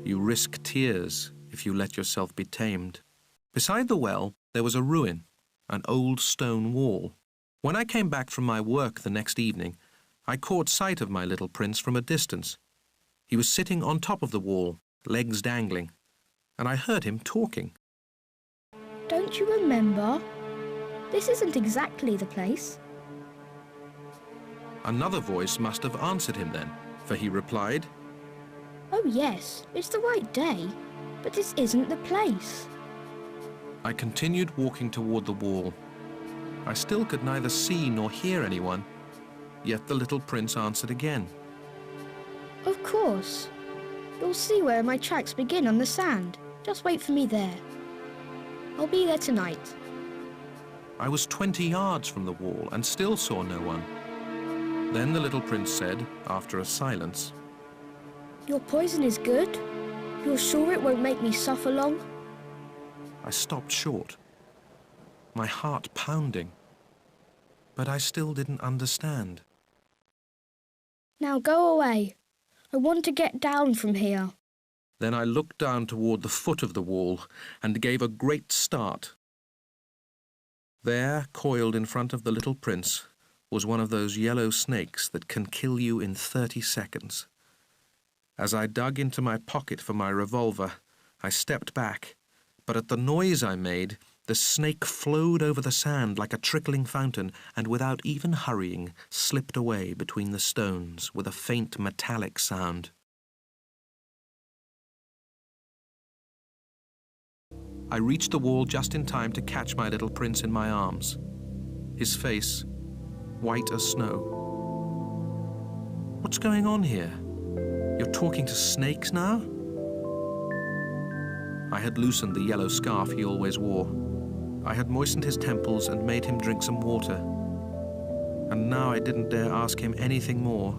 You risk tears if you let yourself be tamed. Beside the well, there was a ruin, an old stone wall. When I came back from my work the next evening, I caught sight of my little prince from a distance. He was sitting on top of the wall, legs dangling, and I heard him talking. Don't you remember? This isn't exactly the place. Another voice must have answered him then, for he replied, Oh yes, it's the right day, but this isn't the place. I continued walking toward the wall. I still could neither see nor hear anyone, yet the little prince answered again. Of course. You'll see where my tracks begin on the sand. Just wait for me there. I'll be there tonight. I was 20 yards from the wall and still saw no one. Then the little prince said, after a silence, Your poison is good? You're sure it won't make me suffer long? I stopped short, my heart pounding, but I still didn't understand. Now go away. I want to get down from here. Then I looked down toward the foot of the wall and gave a great start. There, coiled in front of the little prince, was one of those yellow snakes that can kill you in 30 seconds. As I dug into my pocket for my revolver, I stepped back, but at the noise I made, the snake flowed over the sand like a trickling fountain and without even hurrying, slipped away between the stones with a faint metallic sound. I reached the wall just in time to catch my little prince in my arms. His face, white as snow. What's going on here? You're talking to snakes now? I had loosened the yellow scarf he always wore. I had moistened his temples and made him drink some water. And now I didn't dare ask him anything more.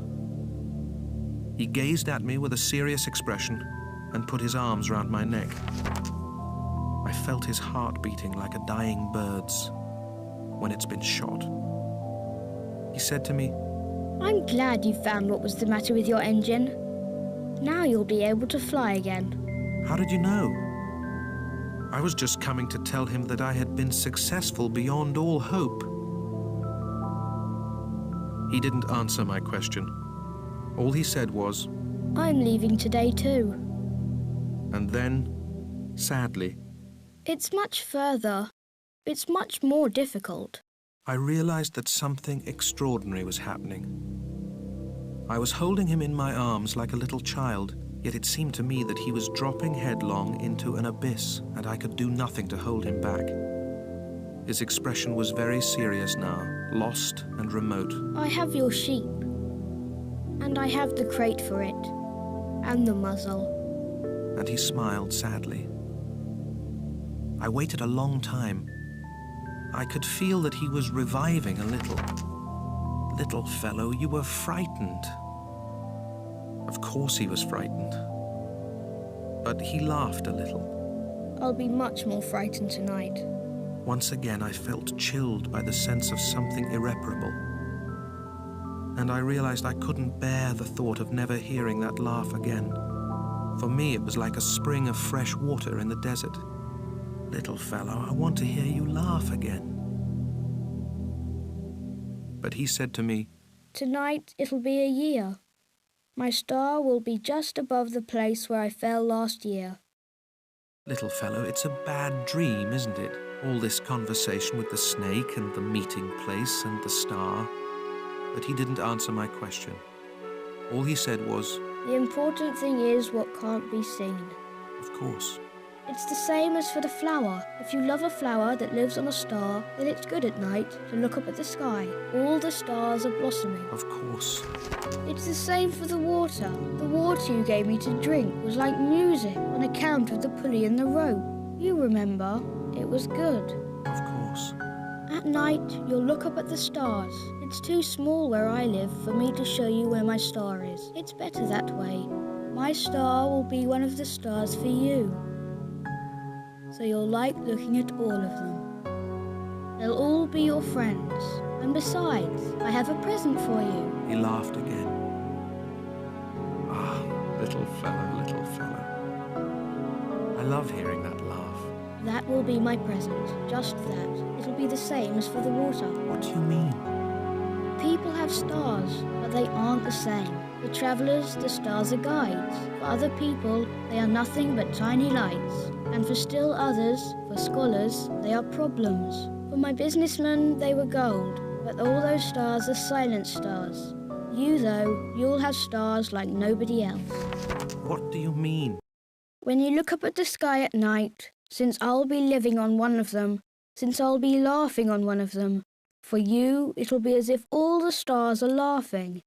He gazed at me with a serious expression and put his arms round my neck. I felt his heart beating like a dying bird's when it's been shot. He said to me, I'm glad you found what was the matter with your engine. Now you'll be able to fly again. How did you know? I was just coming to tell him that I had been successful beyond all hope. He didn't answer my question. All he said was, I'm leaving today too. And then, sadly, It's much further. It's much more difficult. I realized that something extraordinary was happening. I was holding him in my arms like a little child, yet it seemed to me that he was dropping headlong into an abyss, and I could do nothing to hold him back. His expression was very serious now, lost and remote. I have your sheep. And I have the crate for it. And the muzzle. And he smiled sadly. I waited a long time. I could feel that he was reviving a little. Little fellow, you were frightened. Of course he was frightened. But he laughed a little. I'll be much more frightened tonight. Once again I felt chilled by the sense of something irreparable. and I realized I couldn't bear the thought of never hearing that laugh again. For me, it was like a spring of fresh water in the desert. Little fellow, I want to hear you laugh again. But he said to me, Tonight it'll be a year. My star will be just above the place where I fell last year. Little fellow, it's a bad dream, isn't it? All this conversation with the snake and the meeting place and the star. But he didn't answer my question. All he said was, The important thing is what can't be seen. Of course. It's the same as for the flower. If you love a flower that lives on a star, then it's good at night to look up at the sky. All the stars are blossoming. Of course. It's the same for the water. The water you gave me to drink was like music on account of the pulley and the rope. You remember, it was good. Of course. At night, you'll look up at the stars. It's too small where I live for me to show you where my star is. It's better that way. My star will be one of the stars for you. So you'll like looking at all of them. They'll all be your friends. And besides, I have a present for you. He laughed again. Ah, little fellow, little fellow. I love hearing that laugh. That will be my present. Just that. It'll be the same as for the water. What do you mean? People have stars, but they aren't the same. For travellers, the stars are guides. For other people, they are nothing but tiny lights. And for still others, for scholars, they are problems. For my businessmen, they were gold. But all those stars are silent stars. You, though, you'll have stars like nobody else. What do you mean? When you look up at the sky at night, since I'll be living on one of them, since I'll be laughing on one of them, for you, it'll be as if all the stars are laughing.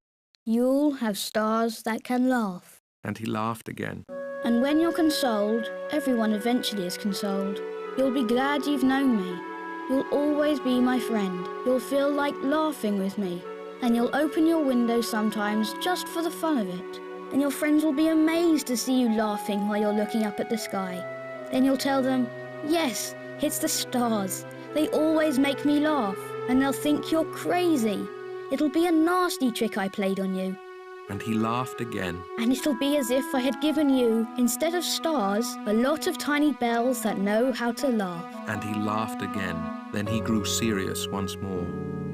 You'll have stars that can laugh. And he laughed again. And when you're consoled, everyone eventually is consoled. You'll be glad you've known me. You'll always be my friend. You'll feel like laughing with me. And you'll open your window sometimes just for the fun of it. And your friends will be amazed to see you laughing while you're looking up at the sky. Then you'll tell them, yes, it's the stars. They always make me laugh. And they'll think you're crazy. It'll be a nasty trick I played on you. And he laughed again. And it'll be as if I had given you, instead of stars, a lot of tiny bells that know how to laugh. And he laughed again. Then he grew serious once more.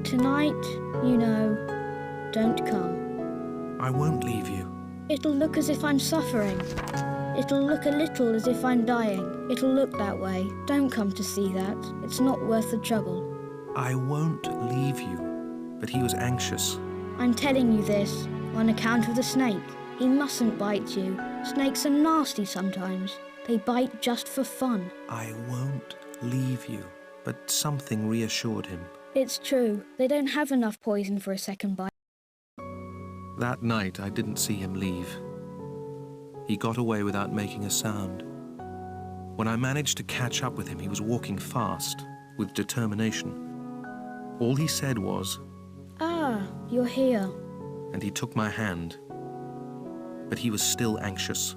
Tonight, you know, don't come. I won't leave you. It'll look as if I'm suffering. It'll look a little as if I'm dying. It'll look that way. Don't come to see that. It's not worth the trouble. I won't leave you. But he was anxious. I'm telling you this on account of the snake. He mustn't bite you. Snakes are nasty sometimes. They bite just for fun. I won't leave you. But something reassured him. It's true. They don't have enough poison for a second bite. That night, I didn't see him leave. He got away without making a sound. When I managed to catch up with him, he was walking fast, with determination. All he said was, Ah, you're here. And he took my hand. But he was still anxious.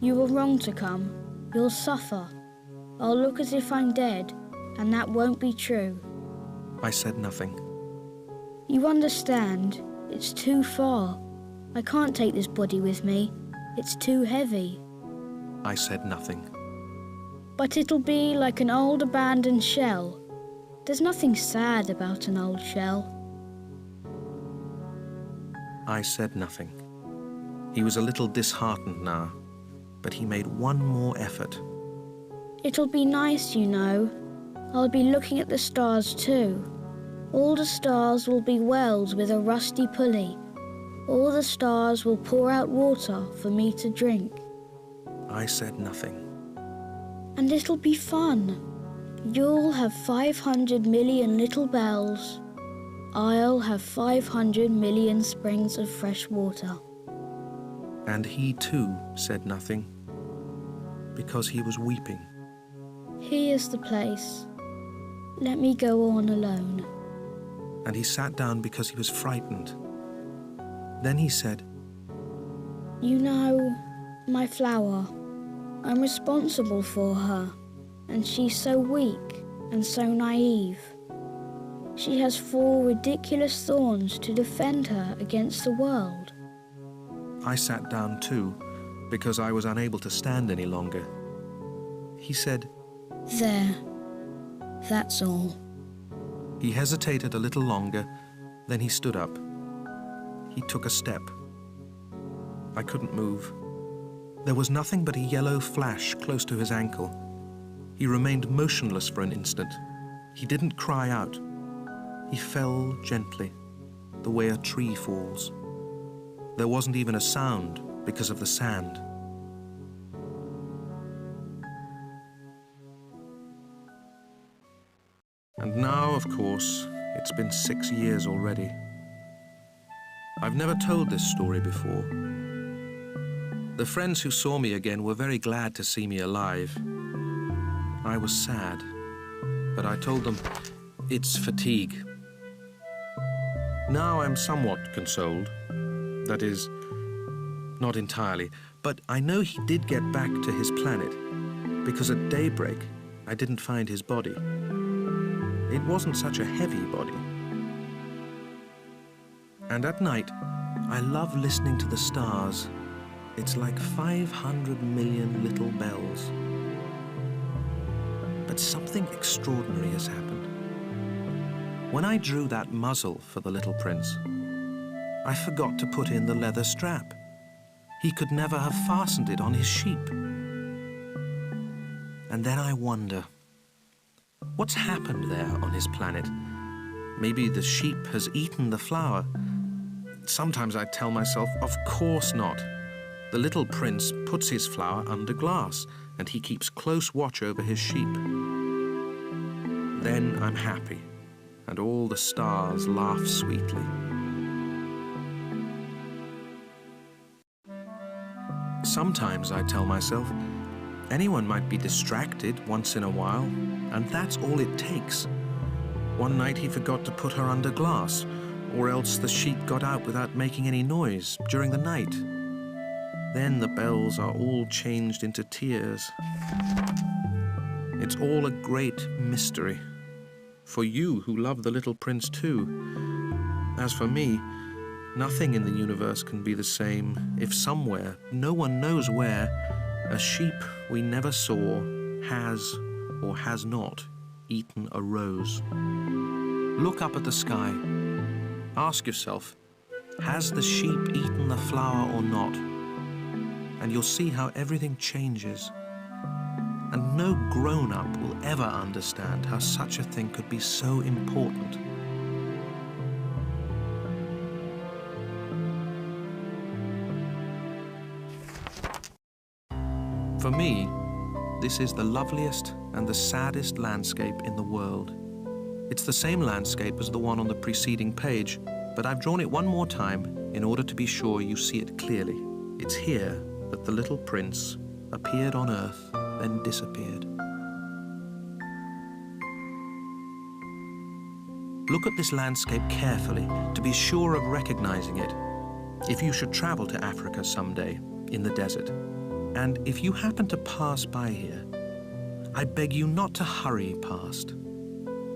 You were wrong to come. You'll suffer. I'll look as if I'm dead, and that won't be true. I said nothing. You understand, it's too far. I can't take this body with me. It's too heavy. I said nothing. But it'll be like an old abandoned shell. There's nothing sad about an old shell. I said nothing. He was a little disheartened now, but he made one more effort. It'll be nice, you know. I'll be looking at the stars too. All the stars will be wells with a rusty pulley. All the stars will pour out water for me to drink. I said nothing. And it'll be fun. You'll have 500 million little bells. I'll have 500 million springs of fresh water. And he too said nothing, because he was weeping. Here's the place. Let me go on alone. And he sat down because he was frightened. Then he said, You know, my flower, I'm responsible for her, and she's so weak and so naive. She has 4 ridiculous thorns to defend her against the world. I sat down too, because I was unable to stand any longer. He said, There. That's all. He hesitated a little longer, then he stood up. He took a step. I couldn't move. There was nothing but a yellow flash close to his ankle. He remained motionless for an instant. He didn't cry out. He fell gently, the way a tree falls. There wasn't even a sound because of the sand. And now, of course, it's been 6 years already. I've never told this story before. The friends who saw me again were very glad to see me alive. I was sad, but I told them it's fatigue. Now I'm somewhat consoled. That is, not entirely, but I know he did get back to his planet, because at daybreak I didn't find his body. It wasn't such a heavy body. And at night, I love listening to the stars. It's like 500 million little bells. But something extraordinary has happened. When I drew that muzzle for the little prince, I forgot to put in the leather strap. He could never have fastened it on his sheep. And then I wonder, what's happened there on his planet? Maybe the sheep has eaten the flower. Sometimes I tell myself, of course not. The little prince puts his flower under glass, and he keeps close watch over his sheep. Then I'm happy, and all the stars laugh sweetly. Sometimes I tell myself, anyone might be distracted once in a while, and that's all it takes. One night he forgot to put her under glass, or else the sheep got out without making any noise during the night. Then the bells are all changed into tears. It's all a great mystery. For you who love the little prince too. As for me, nothing in the universe can be the same if somewhere, no one knows where, a sheep we never saw has or has not eaten a rose. Look up at the sky. Ask yourself, has the sheep eaten the flower or not? And you'll see how everything changes. And no grown-up will ever understand how such a thing could be so important. For me, this is the loveliest and the saddest landscape in the world. It's the same landscape as the one on the preceding page, but I've drawn it one more time in order to be sure you see it clearly. It's here that the little prince appeared on Earth, then disappeared. Look at this landscape carefully to be sure of recognizing it. If you should travel to Africa someday, in the desert, and if you happen to pass by here, I beg you not to hurry past.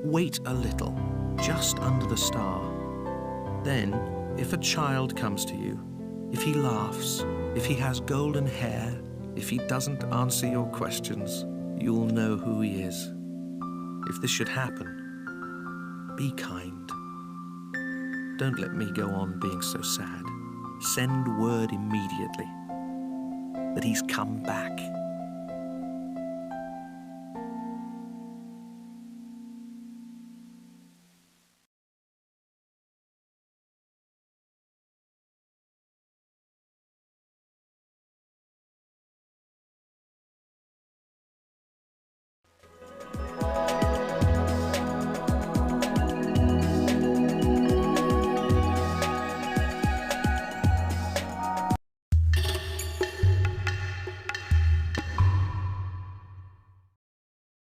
Wait a little, just under the star. Then, if a child comes to you, if he laughs, if he has golden hair, if he doesn't answer your questions, you'll know who he is. If this should happen, be kind. Don't let me go on being so sad. Send word immediately that he's come back.